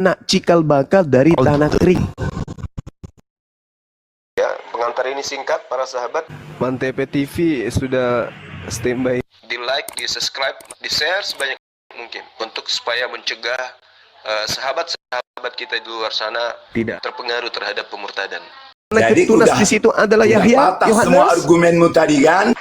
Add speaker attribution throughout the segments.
Speaker 1: anak cikal bakal dari tanah kering.
Speaker 2: Ya, pengantar ini singkat para sahabat.
Speaker 1: Mantep TV sudah standby.
Speaker 2: Di like, di subscribe, di share sebanyak mungkin untuk supaya mencegah sahabat-sahabat kita di luar sana
Speaker 1: Tidak
Speaker 2: terpengaruh terhadap pemurtadan.
Speaker 1: Jadi tunas di situ adalah Yahya,
Speaker 3: Yohanes. Semua argumenmu tadi kan?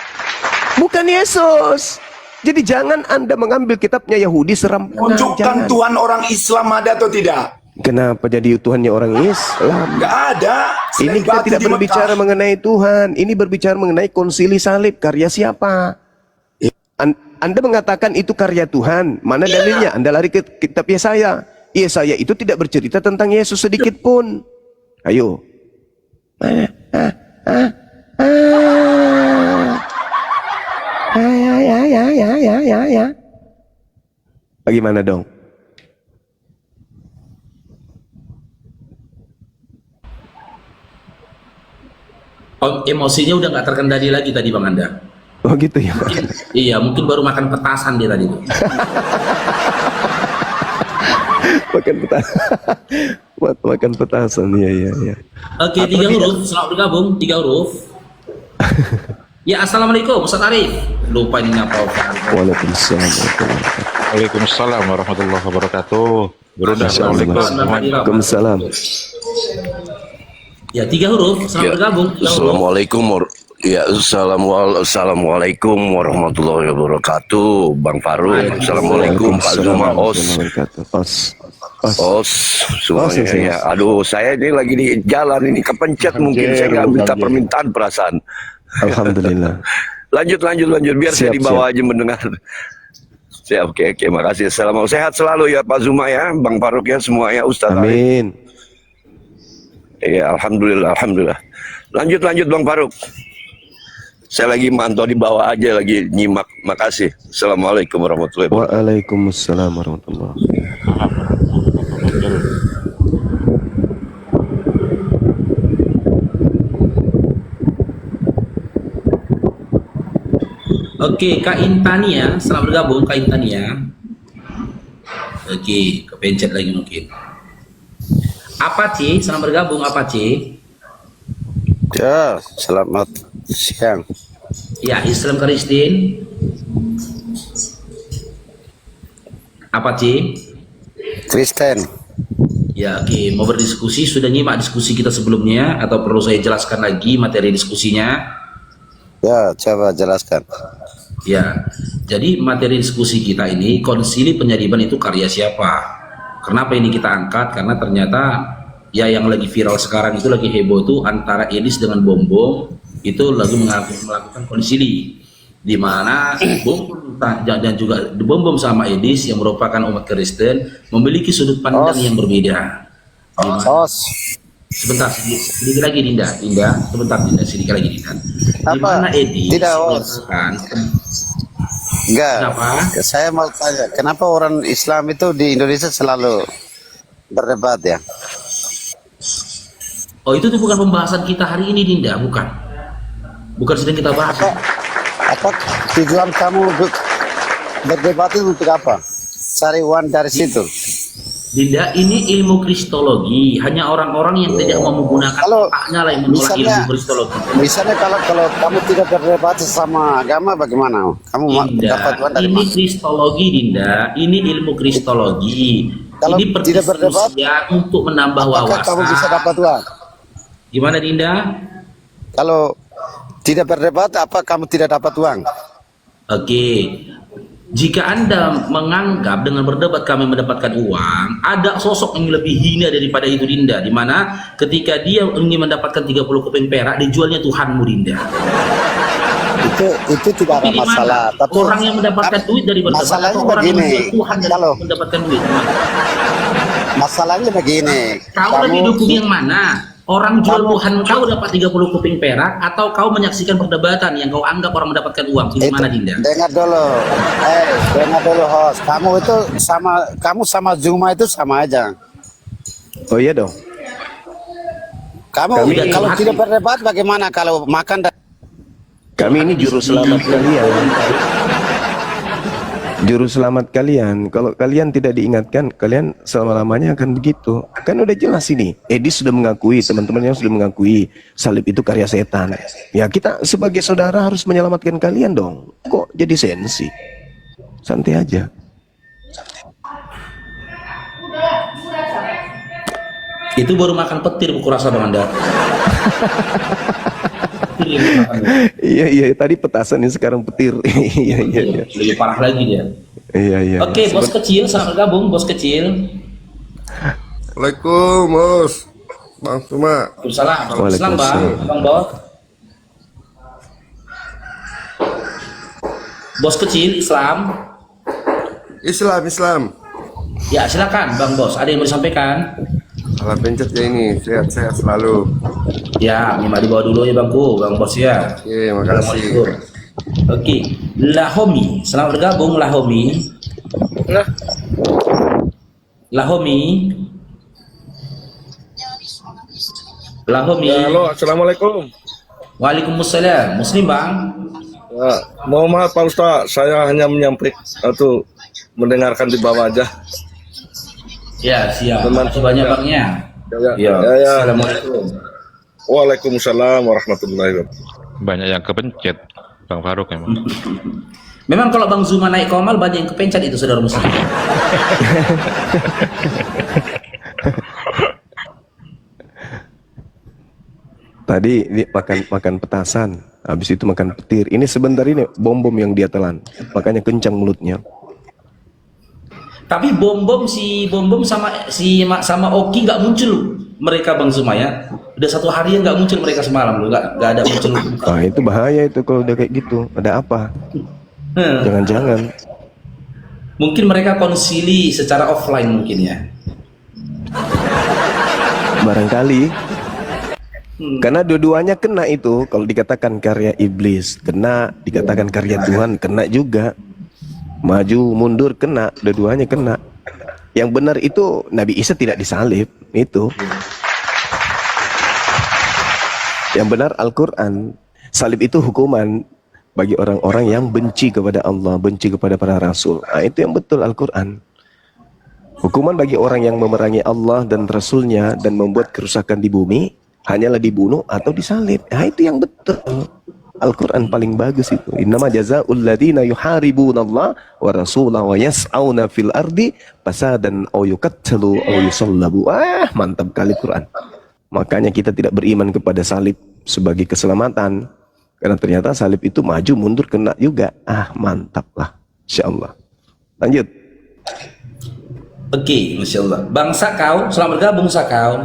Speaker 1: Bukan Yesus. Jadi jangan Anda mengambil kitabnya Yahudi serampangan.
Speaker 3: Tunjukkan Tuhan orang Islam ada atau tidak?
Speaker 1: Kenapa jadi Tuhannya orang Islam?
Speaker 3: Nggak ada.
Speaker 1: Ini kita tidak berbicara mengenai Tuhan. Ini berbicara mengenai konsili salib. Karya siapa? Anda mengatakan itu karya Tuhan. Mana dalilnya? Anda lari ke kitab Yesaya. Yesaya itu tidak bercerita tentang Yesus sedikit pun. Ayo. Ya. Bagaimana dong?
Speaker 4: Emosinya udah nggak terkendali lagi tadi Bang Anda.
Speaker 1: Oh gitu ya.
Speaker 4: Iya, mungkin baru makan petasan dia tadi tuh.
Speaker 1: Makan petasan. Makan petasan, iya.
Speaker 4: Oke, 3 huruf, selamat bergabung, 3 huruf. Ya, assalamualaikum, Ustaz Arif. Lupa ini ngapa.
Speaker 5: Waalaikumsalam warahmatullahi wabarakatuh.
Speaker 1: Waalaikumsalam.
Speaker 4: Ya, 3 huruf, selamat bergabung.
Speaker 6: Assalamualaikum Assalamualaikum warahmatullahi wabarakatuh. Bang Faruk, Assalamualaikum Pak Zuma, Os semuanya ya. Aduh, saya ini lagi di jalan ini kepencet, mungkin saya nggak minta permintaan perasaan.
Speaker 1: Alhamdulillah. lanjut
Speaker 6: biar saya di bawah aja mendengar. Siap, oke, makasih. Assalamualaikum, sehat selalu ya Pak Zuma ya, Bang Faruk ya, semua ya, Ustaz.
Speaker 1: Amin.
Speaker 6: Ya, alhamdulillah. Lanjut Bang Faruk. Saya lagi mantau di bawah aja, lagi nyimak. Makasih. Assalamualaikum warahmatullahi wabarakatuh.
Speaker 1: Waalaikumsalam warahmatullahi wabarakatuh.
Speaker 4: Oke, Kak Intania, selamat bergabung Kak Intania. Oke, kepencet lagi mungkin. Apa C? Selamat bergabung Apa C?
Speaker 7: Ya, selamat siang.
Speaker 4: Ya, Islam Kristin. Apa C?
Speaker 7: Kristen.
Speaker 4: Ya, oke. Mau berdiskusi, sudah nyimak diskusi kita sebelumnya atau perlu saya jelaskan lagi materi diskusinya?
Speaker 7: Ya, coba jelaskan.
Speaker 4: Ya, jadi materi diskusi kita ini, konsili penyaliban itu karya siapa? Kenapa ini kita angkat? Karena ternyata ya yang lagi viral sekarang itu, lagi heboh tuh antara Edis dengan Bom itu lagi melakukan konsili, di mana Bom dan juga Bom sama Edis yang merupakan umat Kristen memiliki sudut pandang yang berbeda. Sebentar, sedikit lagi Dinda, sedikit lagi Dinda. Di mana Edis mengatakan
Speaker 7: enggak,
Speaker 4: kenapa?
Speaker 7: saya mau tanya, kenapa orang Islam itu di Indonesia selalu berdebat ya?
Speaker 4: Oh, itu tuh bukan pembahasan kita hari ini Dinda, bukan sedang kita bahas.
Speaker 7: Apa tujuan kamu berdebat itu untuk apa? Cari uang dari situ.
Speaker 4: Dinda, ini ilmu kristologi, hanya orang-orang yang tidak mau menggunakan otaknya lah yang menolak ilmu kristologi.
Speaker 7: Misalnya kalau kamu tidak berdebat sama agama, bagaimana? Kamu dapat uang dari
Speaker 4: ini
Speaker 7: mana?
Speaker 4: kristologi Dinda, ini ilmu kristologi.
Speaker 7: Kalau
Speaker 4: ini
Speaker 7: tidak berdebat
Speaker 4: untuk menambah wawasan.
Speaker 7: Kamu bisa dapat uang.
Speaker 4: Gimana Dinda?
Speaker 7: Kalau tidak berdebat, apa kamu tidak dapat uang?
Speaker 4: Oke. Jika Anda menganggap dengan berdebat kami mendapatkan uang, ada sosok yang lebih hina daripada itu Dinda, di mana ketika dia ingin mendapatkan 30 keping perak, dijualnya Tuhanmu Dinda.
Speaker 7: Itu tidak ada masalah. Tapi
Speaker 4: orang yang mendapatkan duit dari berdebat atau orang yang menjual Tuhan dari mendapatkan duit?
Speaker 7: Masalahnya begini.
Speaker 4: Kau lebih dukung yang mana? Orang jual Tuhan kau dapat 30 keping perak, atau kau menyaksikan perdebatan yang kau anggap orang mendapatkan uang? Di mana Dinda?
Speaker 7: Dengar dulu, host. Kamu sama Zuma itu sama aja.
Speaker 1: Oh iya dong.
Speaker 7: Kamu kalau tidak berdebat bagaimana kalau makan?
Speaker 1: Kami ini juru selamat kalian. Juru selamat kalian. Kalau kalian tidak diingatkan, kalian selama-lamanya akan begitu. Kan udah jelas ini. Edis sudah mengakui, teman-temannya sudah mengakui salib itu karya setan. Ya kita sebagai saudara harus menyelamatkan kalian dong. Kok jadi sensi? Santai aja.
Speaker 4: Itu baru makan petir buku rasa Bang Anda.
Speaker 1: Iya tadi petasan ini sekarang petir. Iya.
Speaker 4: Lebih parah lagi dia.
Speaker 1: Iya.
Speaker 4: Oke, bos kecil, selamat bergabung, bos kecil.
Speaker 8: Assalamualaikum, Bos. Bang Tuma.
Speaker 4: Waalaikumsalam.
Speaker 1: Waalaikumsalam.
Speaker 4: Bang Bos. Bos kecil Islam.
Speaker 8: Islam.
Speaker 4: Ya, silakan Bang Bos. Ada yang mau disampaikan?
Speaker 8: Salah pencet ya ini. Sehat-sehat selalu.
Speaker 4: Ya, minta dibawa dulu ya Bang Bos ya.
Speaker 8: Oke, makasih.
Speaker 4: Oke, Lahomi, selamat bergabung Lahomi. Lahomi.
Speaker 8: Ya, halo, assalamualaikum.
Speaker 4: Waalaikumsalam. Muslim Bang.
Speaker 8: Ya, mohon maaf Pak Ustaz, saya hanya menyampaikan atau mendengarkan di bawah aja.
Speaker 4: Ya, siap.
Speaker 8: Teman-
Speaker 4: Terima kasih banyak Bangnya.
Speaker 8: Ya.
Speaker 4: Assalamualaikum.
Speaker 8: Waalaikumsalam warahmatullahi wabarakatuh.
Speaker 5: Banyak yang kepencet, Bang Faruk emang.
Speaker 4: Memang kalau Bang Zuma naik komal banyak yang kepencet itu saudara muslim.
Speaker 1: Tadi dia makan petasan, habis itu makan petir. Ini sebentar ini bom yang dia telan, makanya kencang mulutnya.
Speaker 4: Tapi si bom sama Oki nggak muncul mereka Bang Zuma ya. Udah 1 hari nggak muncul mereka semalam loh, nggak ada muncul.
Speaker 1: Nah itu bahaya itu kalau udah kayak gitu. Ada apa? Jangan-jangan.
Speaker 4: Mungkin mereka konsili secara offline mungkin ya.
Speaker 1: Barangkali. Karena dua-duanya kena itu. Kalau dikatakan karya iblis kena, dikatakan karya Tuhan kena juga. Maju mundur kena, dua-duanya kena. Yang benar itu Nabi Isa tidak disalib, itu. Yang benar Al-Quran. Salib itu hukuman bagi orang-orang yang benci kepada Allah, benci kepada para rasul. Nah, itu yang betul Al-Quran. Hukuman bagi orang yang memerangi Allah dan Rasulnya dan membuat kerusakan di bumi hanyalah dibunuh atau disalib. Nah, itu yang betul. Al-Quran paling bagus itu. Innama jazaa'ul ladzina yuharibunallaha wa rasulahu wa yas'auna fil ardi fasadan aw yuqattalu aw yusallabu. Mantap kali Quran. Makanya kita tidak beriman kepada salib sebagai keselamatan. Karena ternyata salib itu maju mundur kena juga. Mantap lah. Insyaallah. Lanjut.
Speaker 4: Oke, Masya Allah. Bang Sakau, selamat bergabung Sakau.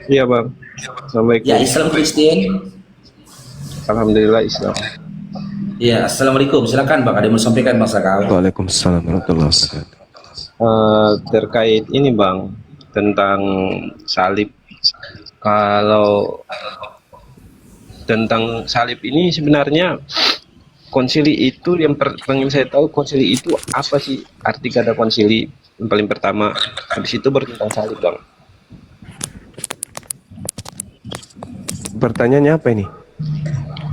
Speaker 8: Iya Bang. Assalamualaikum.
Speaker 4: Ya, Islam Kristen.
Speaker 8: Alhamdulillah Islam.
Speaker 4: Ya, Assalamualaikum. Silakan Bang, ada yang mau sampaikan Bang Sakau.
Speaker 1: Waalaikumsalam warahmatullahi wabarakatuh.
Speaker 9: Terkait ini Bang, tentang salib. Kalau tentang salib ini sebenarnya konsili itu yang pengen saya tahu, konsili itu apa sih arti kata konsili yang paling pertama, habis itu baru tentang salib Bang.
Speaker 1: Pertanyaannya apa ini?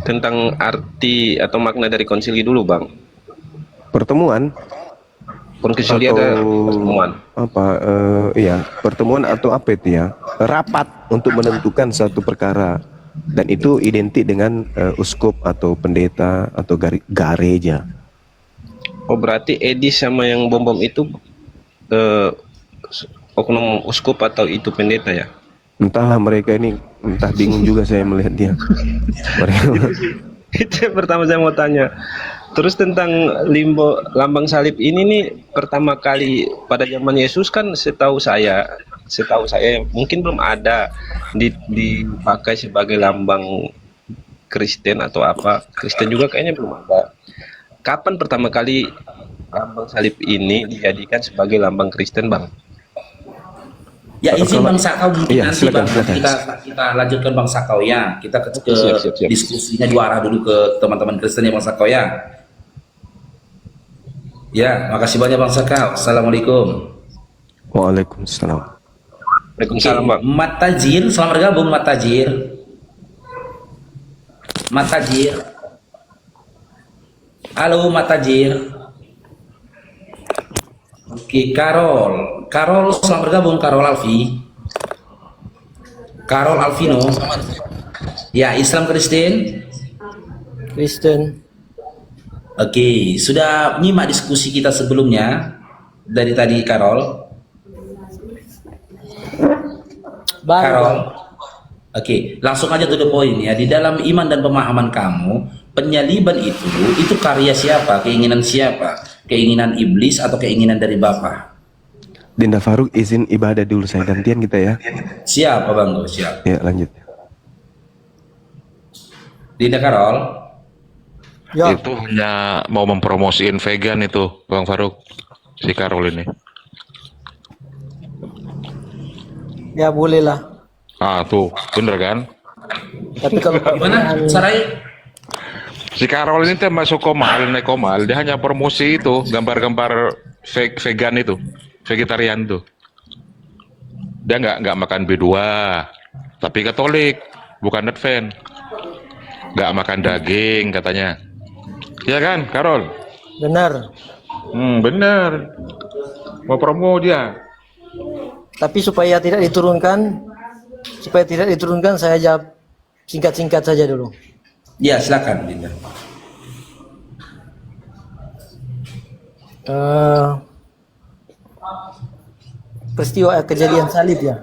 Speaker 9: Tentang arti atau makna dari konsili dulu Bang.
Speaker 1: Pertemuan?
Speaker 9: Konsili ada pertemuan.
Speaker 1: Iya, pertemuan atau apa itu ya? Rapat untuk menentukan satu perkara. Dan itu identik dengan uskup atau pendeta atau gareja.
Speaker 9: Oh berarti Edis sama yang bom itu oknum uskup atau itu pendeta ya?
Speaker 1: Entahlah mereka ini, entah bingung juga saya melihat dia.
Speaker 9: Itu yang pertama saya mau tanya. Terus tentang lambang salib ini nih pertama kali pada zaman Yesus kan setahu saya mungkin belum ada dipakai sebagai lambang Kristen atau apa. Kristen juga kayaknya belum ada. Kapan pertama kali lambang salib ini dijadikan sebagai lambang Kristen Bang?
Speaker 4: Ya izin Bang Sakau mungkin
Speaker 1: iya,
Speaker 4: nanti
Speaker 1: silakan,
Speaker 4: Bang
Speaker 1: silakan.
Speaker 4: kita lanjutkan Bang Sakau ya. Kita ke
Speaker 9: Siap.
Speaker 4: diskusinya diarah dulu ke teman-teman Kristen ya Bang Sakau ya. Ya, makasih banyak Bang Sakau. Assalamualaikum.
Speaker 1: Waalaikumsalam.
Speaker 9: Waalaikumsalam Bang.
Speaker 4: Mat Tajir, selamat bergabung Mat Tajir. Mat Tajir. Halo Mat Tajir. Oke, Karol selamat bergabung, Karol Alvino. Ya, Islam Kristen. Oke, sudah nyimak diskusi kita sebelumnya dari tadi, Karol. Oke, langsung aja to the point ya. Di dalam iman dan pemahaman kamu, penyaliban itu karya siapa? Keinginan siapa? Keinginan iblis atau keinginan dari Bapa?
Speaker 1: Dinda Faruk izin ibadah dulu, saya gantian kita ya.
Speaker 4: Siapa Bang? Siap.
Speaker 1: Ya, lanjut.
Speaker 4: Dinda Karol.
Speaker 7: Ya,
Speaker 5: Itu hanya mau mempromosiin vegan itu, Bang Faruk. Si Karol ini.
Speaker 7: ya boleh lah.
Speaker 5: Ah, tuh, bener kan?
Speaker 7: Tapi kalau
Speaker 4: Gimana? Sarai?
Speaker 5: Si Karol ini tuh masuk naik komal, dia hanya promosi itu, gambar-gambar vegan itu, vegetarian tuh. Dia nggak makan B2, tapi Katolik, bukan Advent. Nggak makan daging katanya. Iya kan, Karol?
Speaker 7: benar.
Speaker 5: Bener. Mau promo dia.
Speaker 7: Tapi supaya tidak diturunkan, saya jawab singkat-singkat saja dulu.
Speaker 4: Ya, silakan Dinda.
Speaker 7: Peristiwa kejadian salib ya.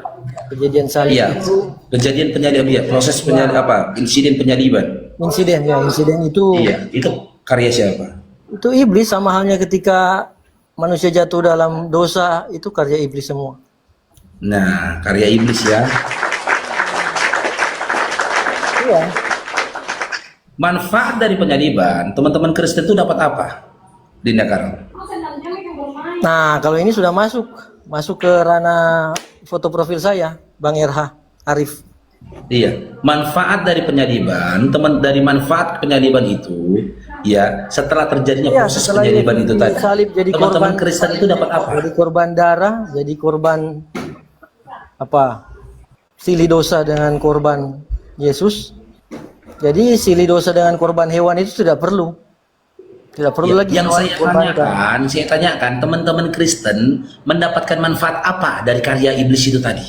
Speaker 7: Kejadian salib
Speaker 4: Iya.
Speaker 7: itu
Speaker 4: Kejadian penyaliban, ya, proses penyaliban apa? Insiden penyaliban.
Speaker 7: insiden itu
Speaker 4: Iya, itu karya siapa?
Speaker 7: itu iblis, sama halnya ketika manusia jatuh dalam dosa, itu karya iblis semua.
Speaker 4: Nah, karya iblis ya.
Speaker 7: Iya.
Speaker 4: Manfaat dari penyaliban, teman-teman Kristen itu dapat apa? Dinda Karol.
Speaker 7: Nah, kalau ini sudah masuk ke ranah foto profil saya, Bang RH Arif.
Speaker 4: Iya, manfaat dari penyaliban, manfaat penyaliban itu, ya, setelah terjadinya
Speaker 7: Iya,
Speaker 4: proses
Speaker 7: setelah
Speaker 4: penyaliban itu tadi,
Speaker 7: salib jadi
Speaker 4: teman-teman
Speaker 7: korban,
Speaker 4: Kristen itu dapat apa?
Speaker 7: jadi korban darah, jadi korban silih dosa dengan korban Yesus. Jadi silih dosa dengan korban hewan itu tidak perlu
Speaker 4: Ya,
Speaker 7: lagi
Speaker 4: yang
Speaker 7: hewan dikorbankan.
Speaker 4: saya tanyakan, teman-teman Kristen mendapatkan manfaat apa dari karya iblis itu tadi?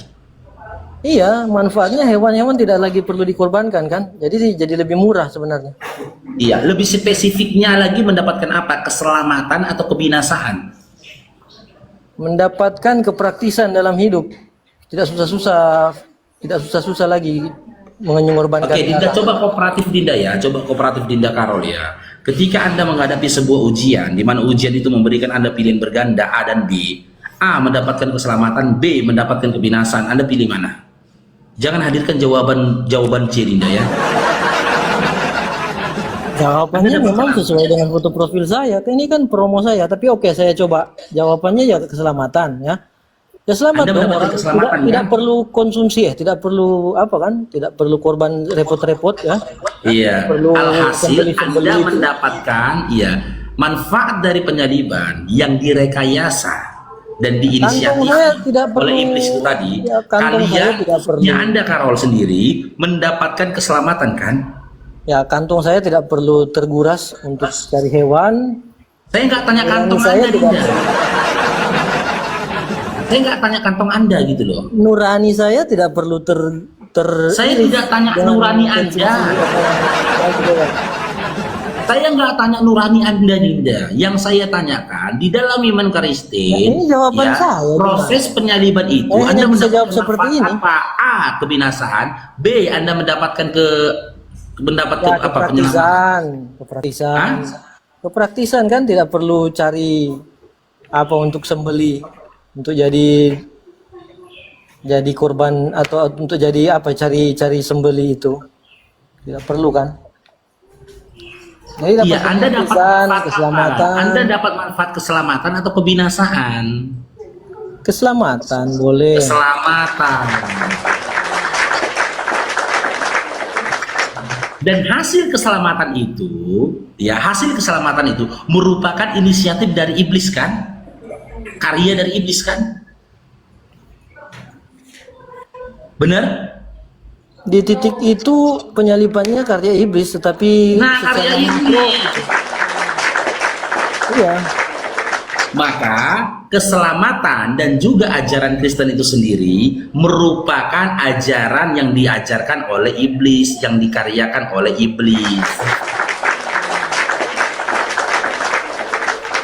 Speaker 7: Iya, manfaatnya hewan-hewan tidak lagi perlu dikorbankan kan? Jadi lebih murah sebenarnya.
Speaker 4: Iya, lebih spesifiknya lagi mendapatkan apa? Keselamatan atau kebinasaan?
Speaker 7: Mendapatkan kepraktisan dalam hidup. Tidak susah-susah lagi mengorbankan.
Speaker 4: Oke, Dinda, coba kooperatif Dinda ya, coba kooperatif Dinda Karol ya. Ketika Anda menghadapi sebuah ujian, di mana ujian itu memberikan Anda pilihan berganda A dan B, A mendapatkan keselamatan, B mendapatkan kebinasaan, Anda pilih mana? Jangan hadirkan jawaban C, Dinda ya.
Speaker 7: Jawabannya memang sesuai dengan foto profil saya. Ini kan promo saya, tapi oke, saya coba. Jawabannya ya keselamatan ya. Ya selamat
Speaker 4: Anda
Speaker 7: dong,
Speaker 4: mendapatkan
Speaker 7: orang
Speaker 4: keselamatan,
Speaker 7: tidak
Speaker 4: kan?
Speaker 7: perlu konsumsi ya, tidak perlu tidak perlu korban repot-repot ya.
Speaker 4: Iya,
Speaker 7: Perlu
Speaker 4: alhasil
Speaker 7: sembelih-sembelih
Speaker 4: Anda
Speaker 7: itu.
Speaker 4: mendapatkan manfaat dari penyaliban yang direkayasa dan diinisiatif
Speaker 7: Kantong saya tidak
Speaker 4: oleh
Speaker 7: perlu-
Speaker 4: iblis itu tadi.
Speaker 7: ya, kantong saya
Speaker 4: Kalian,
Speaker 7: tidak perlu.
Speaker 4: ya Anda Karol sendiri mendapatkan keselamatan kan?
Speaker 7: Ya, kantong saya tidak perlu terguras untuk cari hewan.
Speaker 4: Saya nggak tanya kantong
Speaker 7: saya
Speaker 4: Anda,
Speaker 7: tidak-
Speaker 4: Dinda. Saya nggak tanya kantong Anda gitu loh.
Speaker 7: Nurani saya tidak perlu
Speaker 4: Saya tidak tanya
Speaker 7: dengan
Speaker 4: nurani
Speaker 7: konsumsi
Speaker 4: Anda.
Speaker 7: saya tidak.
Speaker 4: Saya nggak tanya nurani Anda, Dinda. Yang saya tanyakan di dalam iman Kristen,
Speaker 7: Nah, ini jawaban saya,
Speaker 4: proses penyaliban itu
Speaker 7: Saya
Speaker 4: Anda
Speaker 7: hanya bisa
Speaker 4: mendapatkan
Speaker 7: jawab seperti
Speaker 4: manfaat
Speaker 7: ini.
Speaker 4: apa? A. Kebinasaan. B. Anda mendapatkan
Speaker 7: Ya, kepraktisan kan tidak perlu cari untuk sembeli, untuk jadi korban atau untuk jadi cari sembeli itu tidak perlu kan. Jadi dapat
Speaker 4: Iya, Anda dapat
Speaker 7: kepraktisan,
Speaker 4: manfaat
Speaker 7: keselamatan,
Speaker 4: apa? Anda dapat manfaat keselamatan atau kebinasaan?
Speaker 7: keselamatan boleh.
Speaker 4: Keselamatan. Dan hasil keselamatan itu merupakan inisiatif dari iblis kan? Karya dari iblis kan? Benar?
Speaker 7: Di titik itu penyalibannya karya iblis, tetapi
Speaker 4: Nah, karya
Speaker 7: secara
Speaker 4: iblis.
Speaker 7: makro, iya.
Speaker 4: Maka keselamatan dan juga ajaran Kristen itu sendiri merupakan ajaran yang diajarkan oleh iblis, yang dikaryakan oleh iblis.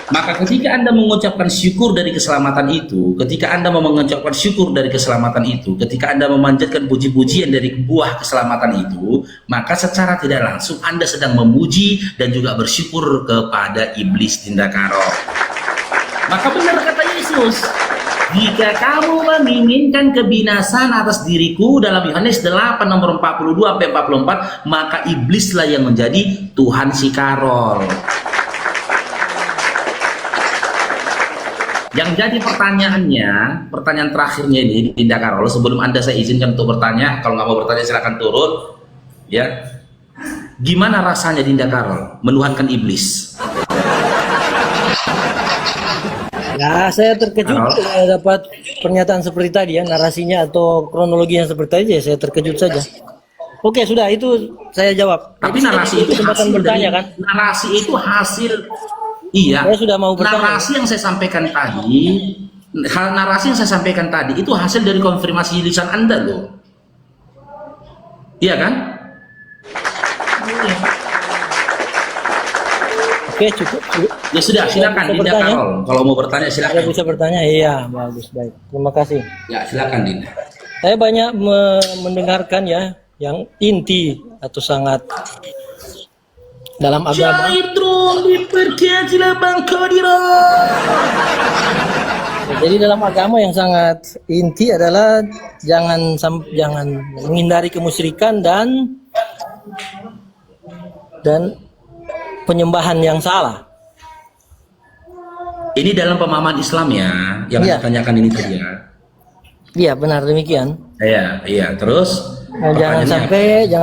Speaker 4: Maka ketika Anda mengucapkan syukur dari keselamatan itu, ketika Anda mengucapkan syukur dari keselamatan itu, ketika Anda memanjatkan puji-pujian dari buah keselamatan itu, maka secara tidak langsung Anda sedang memuji dan juga bersyukur kepada iblis Dindakaro. Maka benar kata Yesus, jika kamu menginginkan kebinasaan atas diriku, dalam Yohanes 8 nomor 42-44, maka iblislah yang menjadi Tuhan si Karol. Yang jadi pertanyaannya, pertanyaan terakhirnya ini, Dinda Karol, sebelum Anda saya izinkan untuk bertanya, kalau nggak mau bertanya silakan turun, ya. Gimana rasanya Dinda Karol menuhankan iblis?
Speaker 7: Ya, saya terkejut dapat pernyataan seperti tadi ya, narasinya atau kronologinya seperti tadi ya, saya terkejut saja. Oke, sudah itu saya jawab.
Speaker 4: Tapi narasi itu hasil
Speaker 7: bertanya,
Speaker 4: dari,
Speaker 7: kan?
Speaker 4: narasi itu hasil. Iya,
Speaker 7: saya sudah mau bertanya.
Speaker 4: narasi yang saya sampaikan tadi itu hasil dari konfirmasi lisan Anda loh. Iya kan?
Speaker 7: Oke, cukup.
Speaker 4: Ya sudah, silakan Dinda Karol. Kalau mau bertanya
Speaker 7: Saya
Speaker 4: silakan.
Speaker 7: bisa bertanya? Iya, bagus, baik. Terima kasih.
Speaker 4: Ya, silakan Dinda.
Speaker 7: Saya banyak mendengarkan ya yang inti atau sangat dalam agama. Jadi dalam agama yang sangat inti adalah jangan menghindari kemusyrikan dan penyembahan yang salah.
Speaker 4: Ini dalam pemahaman Islam ya, yang
Speaker 7: Iya.
Speaker 4: ditanyakan ini tadi ya.
Speaker 7: Iya, benar demikian.
Speaker 4: Iya. Terus
Speaker 7: Nah, jangan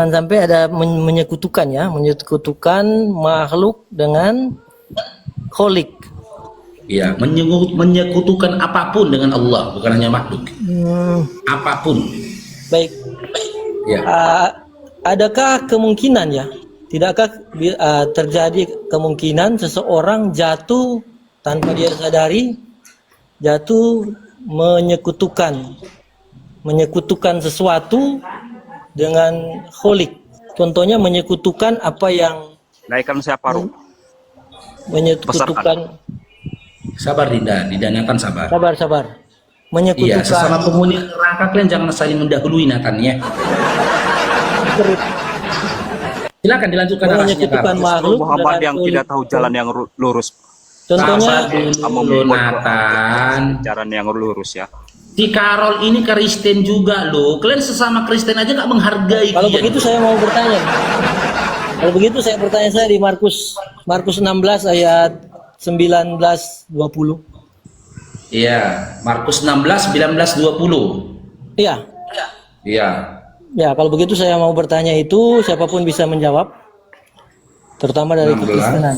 Speaker 7: sampai ada menyekutukan makhluk dengan kholik.
Speaker 4: Iya, menyekutukan apapun dengan Allah, bukan hanya makhluk. Apapun.
Speaker 7: Baik.
Speaker 4: Ya.
Speaker 7: Adakah kemungkinan ya? Tidakkah terjadi kemungkinan seseorang jatuh tanpa dia sadari, jatuh menyekutukan sesuatu dengan kholik? Contohnya menyekutukan apa yang
Speaker 10: naikkan saya paruh.
Speaker 7: Menyekutukan.
Speaker 4: Sabar Dinda, Nathan sabar.
Speaker 7: Sabar.
Speaker 4: Iya,
Speaker 7: Menyekutukan.
Speaker 4: sesama penghuni neraka kalian jangan saling mendahului Nathan ya. Silakan dilanjutkan narasinya.
Speaker 7: Menyekutukan makhluk
Speaker 10: Muhammad
Speaker 7: dengan
Speaker 10: yang
Speaker 7: kholik.
Speaker 10: tidak tahu jalan yang lurus.
Speaker 7: Contohnya
Speaker 4: Sabar dulu Nathan.
Speaker 10: Jalan yang lurus ya.
Speaker 4: Si Karol ini Kristen juga loh. Kalian sesama Kristen aja nggak menghargai.
Speaker 7: Kalau
Speaker 4: dia.
Speaker 7: begitu saya mau bertanya. Kalau begitu saya bertanya di Markus 16 ayat 19-20.
Speaker 4: Iya, Markus 16, 19, 20.
Speaker 7: Iya.
Speaker 4: Iya.
Speaker 7: Ya, kalau begitu saya mau bertanya itu, siapapun bisa menjawab. Terutama dari
Speaker 4: 16,
Speaker 7: kekristenan.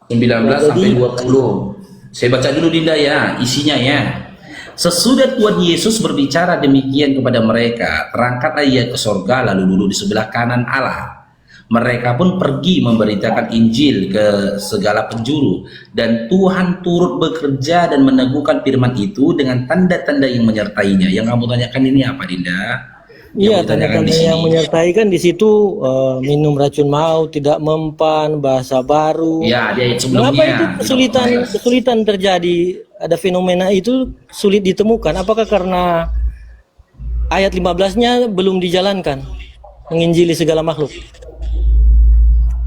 Speaker 4: 19 sampai 20. Saya baca dulu Dinda ya, isinya ya. Sesudah Tuhan Yesus berbicara demikian kepada mereka, terangkatlah ia ke sorga lalu duduk di sebelah kanan Allah. Mereka pun pergi memberitakan Injil ke segala penjuru, dan Tuhan turut bekerja dan meneguhkan firman itu dengan tanda-tanda yang menyertainya. Yang kamu tanyakan ini apa, Dinda?
Speaker 7: Iya, tanda-tanda yang menyertai kan di situ minum racun maut, tidak mempan, bahasa baru.
Speaker 4: Ya, dia sebelumnya.
Speaker 7: Mengapa itu kesulitan terjadi? Ada fenomena itu sulit ditemukan. Apakah karena ayat 15-nya belum dijalankan, menginjili segala makhluk?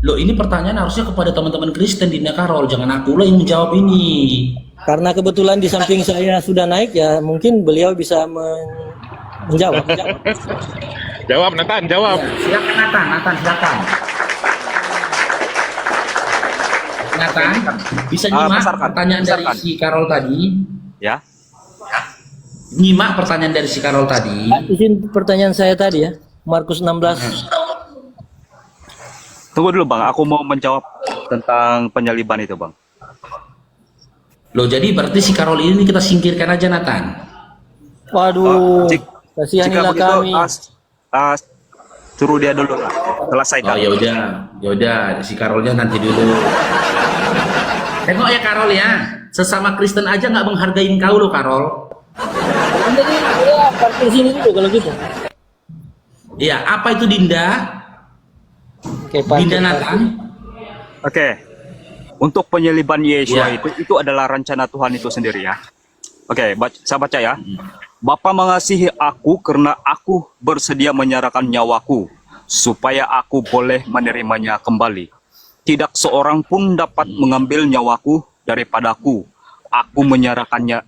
Speaker 4: Loh, ini pertanyaan harusnya kepada teman-teman Kristen Dinda Karol, jangan akulah yang menjawab ini.
Speaker 7: Karena kebetulan di samping saya sudah naik ya, mungkin beliau bisa menjawab.
Speaker 5: Jawab Nathan, jawab.
Speaker 4: Ya, silakan Nathan, silakan. Nathan, bisa nyimak pertanyaan dari si Karol tadi?
Speaker 10: Ya.
Speaker 4: Nyimak pertanyaan dari si Karol tadi.
Speaker 7: Izin pertanyaan saya tadi ya, Markus 16.
Speaker 10: Tunggu dulu Bang, aku mau menjawab tentang penyaliban itu Bang.
Speaker 4: Loh, jadi berarti si Karol ini kita singkirkan aja Nathan.
Speaker 7: Waduh,
Speaker 10: jika
Speaker 7: kasihanilah
Speaker 10: begitu,
Speaker 7: kami.
Speaker 10: suruh dia dulu lah, selesaikan.
Speaker 4: Oh ya udah, si Karolnya nanti dulu. Tengok ya Karol ya. sesama Kristen aja nggak menghargai kau loh, Karol.
Speaker 7: Jadi ya parkir sini dulu kalau gitu.
Speaker 4: Iya, apa itu Dinda?
Speaker 7: Oke, parkir,
Speaker 4: Dinda Nathan?
Speaker 10: Oke. Untuk penyaliban Yesus
Speaker 4: Ya.
Speaker 10: itu adalah rencana Tuhan itu sendiri ya. Oke, saya baca ya. Bapa mengasihi aku karena aku bersedia menyerahkan nyawaku supaya aku boleh menerimanya kembali. Tidak seorang pun dapat mengambil nyawaku daripadaku. Aku menyerahkannya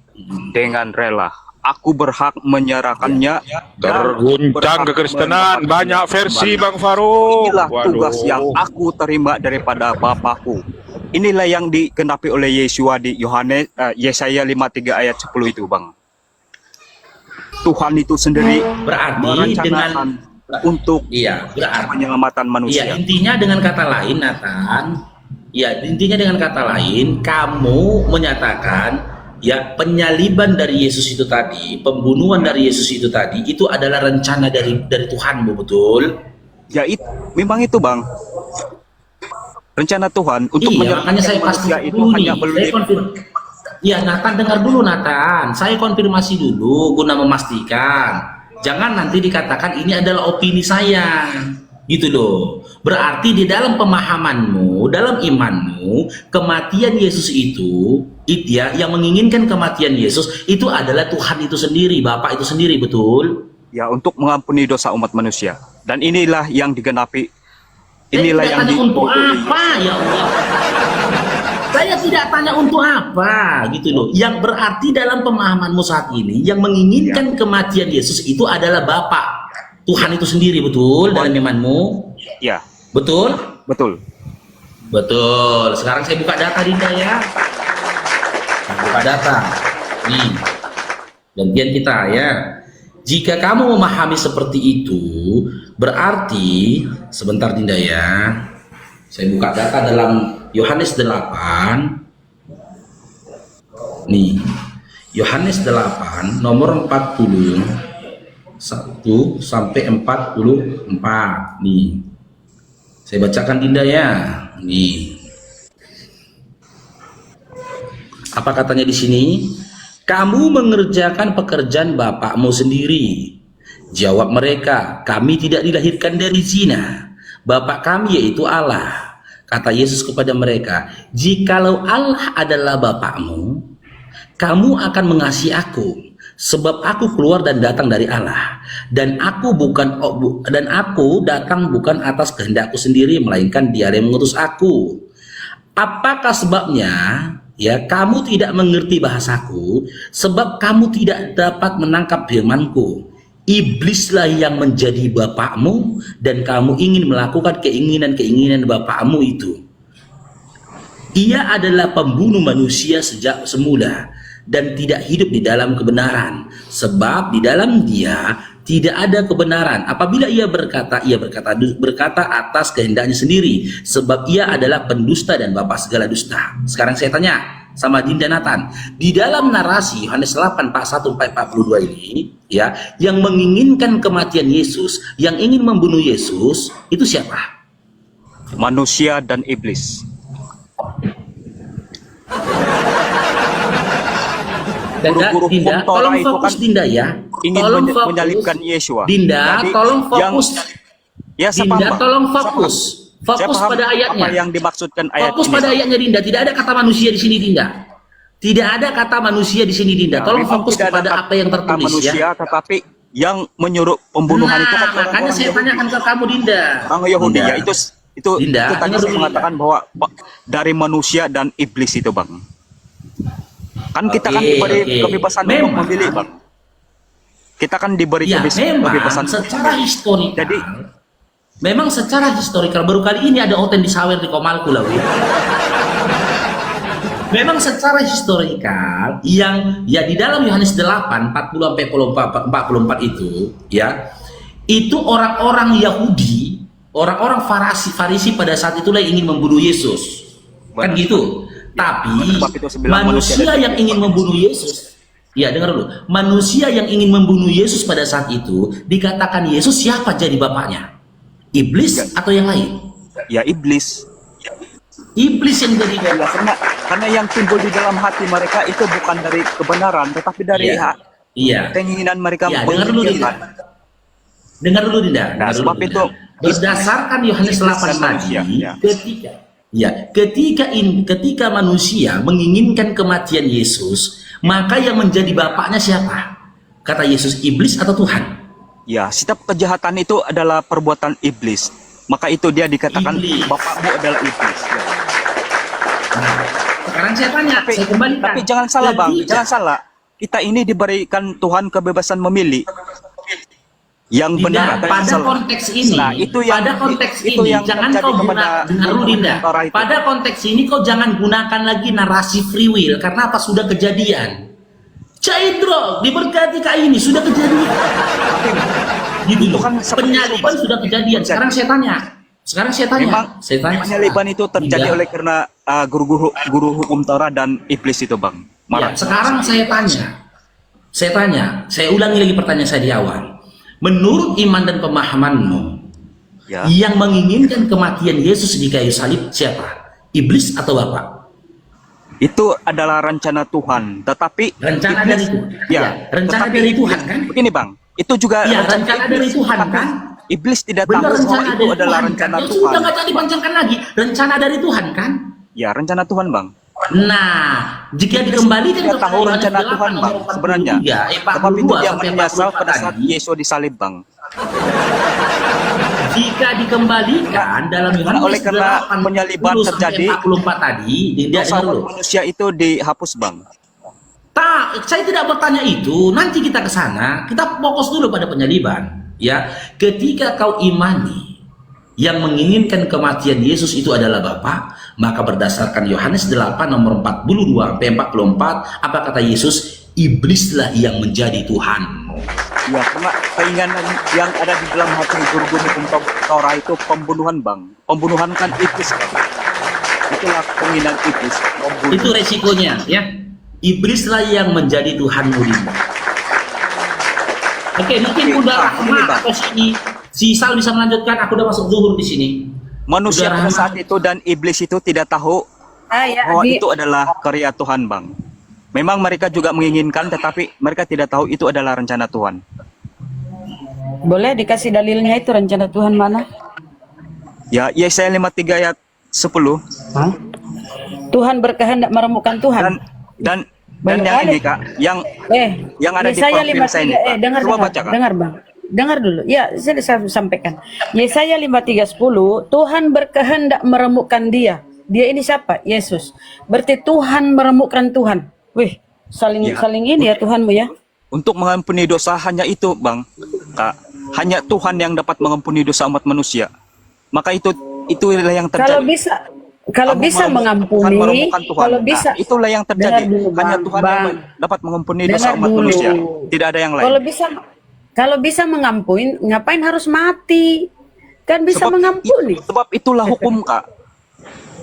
Speaker 10: dengan rela. Aku berhak menyerahkannya.
Speaker 5: Terguncang kekristenan, banyak versi Bang Faruk.
Speaker 10: Inilah tugas
Speaker 5: Waduh.
Speaker 10: yang aku terima daripada Bapakku. Inilah yang digenapi oleh Yesus di Yesaya 53 ayat 10 itu, Bang. Tuhan itu sendiri
Speaker 4: Berarti
Speaker 10: merencanakan untuk
Speaker 4: berarti
Speaker 10: penyelamatan manusia.
Speaker 4: Iya, intinya dengan kata lain, Nathan. Ya, intinya dengan kata lain, kamu menyatakan ya penyaliban dari Yesus itu tadi, pembunuhan dari Yesus itu tadi, itu adalah rencana dari Tuhanmu, betul?
Speaker 10: Ya, memang itu, Bang. Rencana Tuhan untuk menyelamatkan
Speaker 4: makanya saya
Speaker 10: manusia
Speaker 4: pasti
Speaker 10: itu
Speaker 4: dulu
Speaker 10: hanya
Speaker 4: nih.
Speaker 10: perlu
Speaker 4: Saya Ya, Nathan, dengar dulu, Nathan. Saya konfirmasi dulu guna memastikan. Jangan nanti dikatakan ini adalah opini saya. Gitu loh. Berarti di dalam pemahamanmu, dalam imanmu, kematian Yesus itu ya, yang menginginkan kematian Yesus itu adalah Tuhan itu sendiri, Bapa itu sendiri, betul?
Speaker 10: ya untuk mengampuni dosa umat manusia. Dan inilah yang digenapi. Inilah yang
Speaker 4: untuk apa, ya Allah? Saya tidak tanya untuk apa, gitu loh. Yang berarti dalam pemahamanmu saat ini, yang menginginkan kematian Yesus itu adalah Bapa, Tuhan itu sendiri, betul? Dalam imanmu?
Speaker 10: Ya.
Speaker 4: Betul?
Speaker 10: Betul.
Speaker 4: Betul. Sekarang saya buka data, Dinda, ya. Saya buka data. Nih, gantian kita, ya. Jika kamu memahami seperti itu, berarti, sebentar Dinda, ya. Saya buka data dalam Yohanes 8. Nih, Yohanes 8 nomor 41 sampai 44. Nih. Saya bacakan Dinda, ya. Nih. Apa katanya di sini? Kamu mengerjakan pekerjaan bapakmu sendiri. Jawab mereka, kami tidak dilahirkan dari zina. Bapak kami yaitu Allah. Kata Yesus kepada mereka, jikalau Allah adalah Bapakmu, kamu akan mengasihi aku, sebab aku keluar dan datang dari Allah, dan aku datang bukan atas kehendakku sendiri, melainkan Dia yang mengutus aku. Apakah sebabnya? Ya, kamu tidak mengerti bahasaku, sebab kamu tidak dapat menangkap firmanku. Iblislah yang menjadi bapakmu, dan kamu ingin melakukan keinginan-keinginan bapakmu itu. Ia adalah pembunuh manusia sejak semula, dan tidak hidup di dalam kebenaran, sebab di dalam Dia tidak ada kebenaran. Apabila ia berkata atas kehendaknya sendiri, sebab ia adalah pendusta dan bapa segala dusta. Sekarang saya tanya sama Dinda Nathan, di dalam narasi Yohanes 8:41-42 ini, ya, yang menginginkan kematian Yesus, yang ingin membunuh Yesus, itu siapa?
Speaker 10: Manusia dan iblis. Guru-guru
Speaker 4: Dinda,
Speaker 10: hukum Torah
Speaker 4: tolong
Speaker 10: itu
Speaker 4: fokus,
Speaker 10: kan
Speaker 4: Dinda, ya.
Speaker 10: ingin
Speaker 4: Tolong fokus.
Speaker 10: menyalibkan Yesua.
Speaker 4: Dinda,
Speaker 10: Jadi,
Speaker 4: tolong fokus.
Speaker 10: Ya, saya
Speaker 4: Dinda,
Speaker 10: paham, Bang.
Speaker 4: tolong
Speaker 10: Saya
Speaker 4: fokus.
Speaker 10: paham.
Speaker 4: Fokus
Speaker 10: Saya paham
Speaker 4: pada ayatnya.
Speaker 10: apa yang dimaksudkan ayat
Speaker 4: Fokus
Speaker 10: ini,
Speaker 4: pada
Speaker 10: Bang.
Speaker 4: ayatnya, Dinda. Tidak ada kata manusia di sini, Dinda. Tidak ada kata manusia di sini, Dinda.
Speaker 10: Ya,
Speaker 4: Tolong
Speaker 10: memang
Speaker 4: fokus
Speaker 10: tidak ada
Speaker 4: kepada
Speaker 10: kata
Speaker 4: apa yang tertulis,
Speaker 10: manusia,
Speaker 4: ya.
Speaker 10: tetapi yang menyuruh pembunuhan itu kan
Speaker 4: Makanya
Speaker 10: orang-orang
Speaker 4: saya
Speaker 10: Yahudi.
Speaker 4: tanyakan ke kamu, Dinda.
Speaker 10: Orang Yahudi,
Speaker 4: Dinda.
Speaker 10: ya itu
Speaker 4: Dinda,
Speaker 10: tadi
Speaker 4: dengar
Speaker 10: saya
Speaker 4: dulu,
Speaker 10: mengatakan bahwa dari manusia dan iblis itu, Bang. Kan kita kan
Speaker 4: Oke,
Speaker 10: diberi
Speaker 4: oke.
Speaker 10: kebebasan untuk
Speaker 4: Memang.
Speaker 10: memilih, Bang. Kita kan diberi
Speaker 4: Ya, memang
Speaker 10: kebebasan.
Speaker 4: secara historikal.
Speaker 10: Jadi
Speaker 4: Memang secara historikal baru kali ini ada oten di sawer di Komalku lah, weh. Memang secara historikal yang ya di dalam Yohanes 8 40-44 itu, ya, itu orang-orang Yahudi, orang-orang Farisi pada saat itulah ingin membunuh Yesus. Kan gitu. Tapi
Speaker 10: Sebab itu sebilang manusia
Speaker 4: manusia
Speaker 10: dan
Speaker 4: yang ingin membunuh Yesus, ya dengar dulu, manusia yang ingin membunuh Yesus pada saat itu dikatakan Yesus siapa jadi bapaknya? Iblis atau yang lain?
Speaker 10: ya iblis.
Speaker 4: Iblis yang jadi
Speaker 10: Ya, karena yang timbul di dalam hati mereka itu bukan dari kebenaran, tetapi dari keinginan mereka
Speaker 4: Iya, dengar dulu Dinda.
Speaker 10: menginginkan.
Speaker 4: Dengar dulu Dinda.
Speaker 10: Nah,
Speaker 4: Dengar
Speaker 10: sebab
Speaker 4: dulu,
Speaker 10: itu
Speaker 4: Dinda. Berdasarkan Yohanes 8 tadi, ketika manusia menginginkan kematian Yesus, maka yang menjadi bapaknya siapa? Kata Yesus, iblis atau Tuhan?
Speaker 10: Ya, setiap kejahatan itu adalah perbuatan iblis. Maka itu dia dikatakan
Speaker 4: Iblis.
Speaker 10: bapakmu adalah iblis. Ya.
Speaker 4: Nah, sekarang saya tanya, saya kembalikan.
Speaker 10: Tapi jangan salah Bang,
Speaker 4: Ketika-
Speaker 10: jangan salah. Kita ini diberikan Tuhan kebebasan memilih. Yang
Speaker 4: Dinda,
Speaker 10: benar ada yang
Speaker 4: pada
Speaker 10: salah.
Speaker 4: konteks ini,
Speaker 10: Nah, itu yang
Speaker 4: pada konteks
Speaker 10: itu
Speaker 4: ini,
Speaker 10: yang
Speaker 4: jangan
Speaker 10: terjadi
Speaker 4: kau
Speaker 10: kepada
Speaker 4: dengar dulu Dinda.
Speaker 10: tentara itu.
Speaker 4: Pada konteks ini kau jangan gunakan lagi narasi free will, karena apa sudah kejadian. Caindro diberkati Kak ini sudah kejadian. Gitu loh.
Speaker 10: Bukan seperti
Speaker 4: Penyaliban
Speaker 10: itu,
Speaker 4: sudah kejadian. Sekarang saya tanya.
Speaker 10: Memang
Speaker 4: Saya tanya.
Speaker 10: penyaliban itu terjadi
Speaker 4: Dinda.
Speaker 10: oleh karena guru hukum Taurat dan iblis itu Bang.
Speaker 4: Ya, sekarang saya tanya, saya ulangi lagi pertanyaan saya di awal. Menurut iman dan pemahamanmu,
Speaker 10: Ya.
Speaker 4: yang menginginkan kematian Yesus di kayu salib siapa? Iblis atau Bapak?
Speaker 10: Itu adalah rencana Tuhan, tetapi
Speaker 4: Rencana
Speaker 10: iblis-
Speaker 4: dari Tuhan.
Speaker 10: Ya,
Speaker 4: Rencana
Speaker 10: tetapi
Speaker 4: dari
Speaker 10: iblis-
Speaker 4: Tuhan kan?
Speaker 10: Begini Bang, itu juga
Speaker 4: Iya, rencana dari Tuhan
Speaker 10: tapi
Speaker 4: kan?
Speaker 10: Iblis tidak
Speaker 4: Benar,
Speaker 10: tahu bahwa
Speaker 4: rencana
Speaker 10: itu
Speaker 4: dari
Speaker 10: adalah
Speaker 4: Tuhan
Speaker 10: rencana
Speaker 4: kan? Ya
Speaker 10: Tuhan.
Speaker 4: sudah nggak jadi dipanjangkan lagi. Rencana dari Tuhan kan?
Speaker 10: Ya, rencana Tuhan Bang.
Speaker 4: Nah, jika dikembalikan
Speaker 10: Tidak tahu
Speaker 4: Yohanes
Speaker 10: rencana
Speaker 4: 8
Speaker 10: Tuhan Bang
Speaker 4: nomor
Speaker 10: sebenarnya.
Speaker 4: 43,
Speaker 10: Sebab itu dia
Speaker 4: 42
Speaker 10: menyesal
Speaker 4: sampai
Speaker 10: pada saat
Speaker 4: 44 tadi,
Speaker 10: Yesus disalib Bang.
Speaker 4: jika dikembalikan dalam
Speaker 10: Karena oleh karena
Speaker 4: 8,
Speaker 10: penyaliban
Speaker 4: 10 sampai
Speaker 10: terjadi,
Speaker 4: 44 tadi, dia
Speaker 10: dosa
Speaker 4: dengar dulu.
Speaker 10: manusia itu dihapus Bang.
Speaker 4: Tak, saya tidak bertanya itu. Nanti kita ke sana. Kita fokus dulu pada penyaliban. Ya, ketika kau imani yang menginginkan kematian Yesus itu adalah Bapa, maka berdasarkan Yohanes 8 nomor 42 sampai 44, apa kata Yesus? Iblislah yang menjadi Tuhan.
Speaker 10: Ya, karena keinginan yang ada di dalam hati guru-guru hukum Taurat itu pembunuhan Bang. Pembunuhan kan iblis Bang. Itulah keinginan iblis. Membunuh.
Speaker 4: Itu resikonya, ya. Iblislah yang menjadi Tuhanmu, Dinda. Oke, mungkin udah
Speaker 10: Ini,
Speaker 4: lama
Speaker 10: Bang.
Speaker 4: atau si Sal bisa melanjutkan. Aku udah masuk zuhur di sini.
Speaker 10: Manusia
Speaker 4: Udah
Speaker 10: pada
Speaker 4: lama.
Speaker 10: saat itu dan iblis itu tidak tahu
Speaker 11: Ya,
Speaker 10: bahwa itu adalah karya Tuhan Bang. Memang mereka juga menginginkan, tetapi mereka tidak tahu itu adalah rencana Tuhan.
Speaker 11: boleh dikasih dalilnya itu rencana Tuhan mana?
Speaker 10: Ya, Yesaya 53 ayat 10
Speaker 11: Tuhan berkehendak meremukkan Tuhan.
Speaker 10: dan
Speaker 11: Banyak
Speaker 10: yang
Speaker 11: kali.
Speaker 10: ini Kak, yang ada di
Speaker 11: Yesaya
Speaker 10: profil saya ini
Speaker 11: 53,
Speaker 10: Pak.
Speaker 11: dengar,
Speaker 10: Coba
Speaker 11: dengar,
Speaker 10: baca Kak.
Speaker 11: dengar Bang. Dengar dulu. Ya, saya sampaikan. Yesaya 53:10, Tuhan berkehendak meremukkan dia. Dia ini siapa? Yesus. Berarti Tuhan meremukkan Tuhan. Wih, saling
Speaker 10: Ya.
Speaker 11: saling ini ya Tuhanmu ya.
Speaker 10: Untuk mengampuni dosa hanya itu Bang, Kak. Hanya Tuhan yang dapat mengampuni dosa umat manusia. Maka itulah yang terjadi.
Speaker 11: Kalau
Speaker 10: Kamu
Speaker 11: bisa
Speaker 10: meremukkan
Speaker 11: mengampuni,
Speaker 10: Tuhan.
Speaker 11: kalau
Speaker 10: Nah,
Speaker 11: bisa
Speaker 10: itulah yang terjadi.
Speaker 11: dengar dulu,
Speaker 10: Hanya
Speaker 11: Bang.
Speaker 10: Tuhan
Speaker 11: Bang.
Speaker 10: yang dapat mengampuni dosa
Speaker 11: Dengar
Speaker 10: umat
Speaker 11: dulu.
Speaker 10: manusia. Tidak ada yang lain.
Speaker 11: Kalau bisa mengampuni, ngapain harus mati? Kan bisa mengampuni.
Speaker 10: Sebab itulah hukum Kak.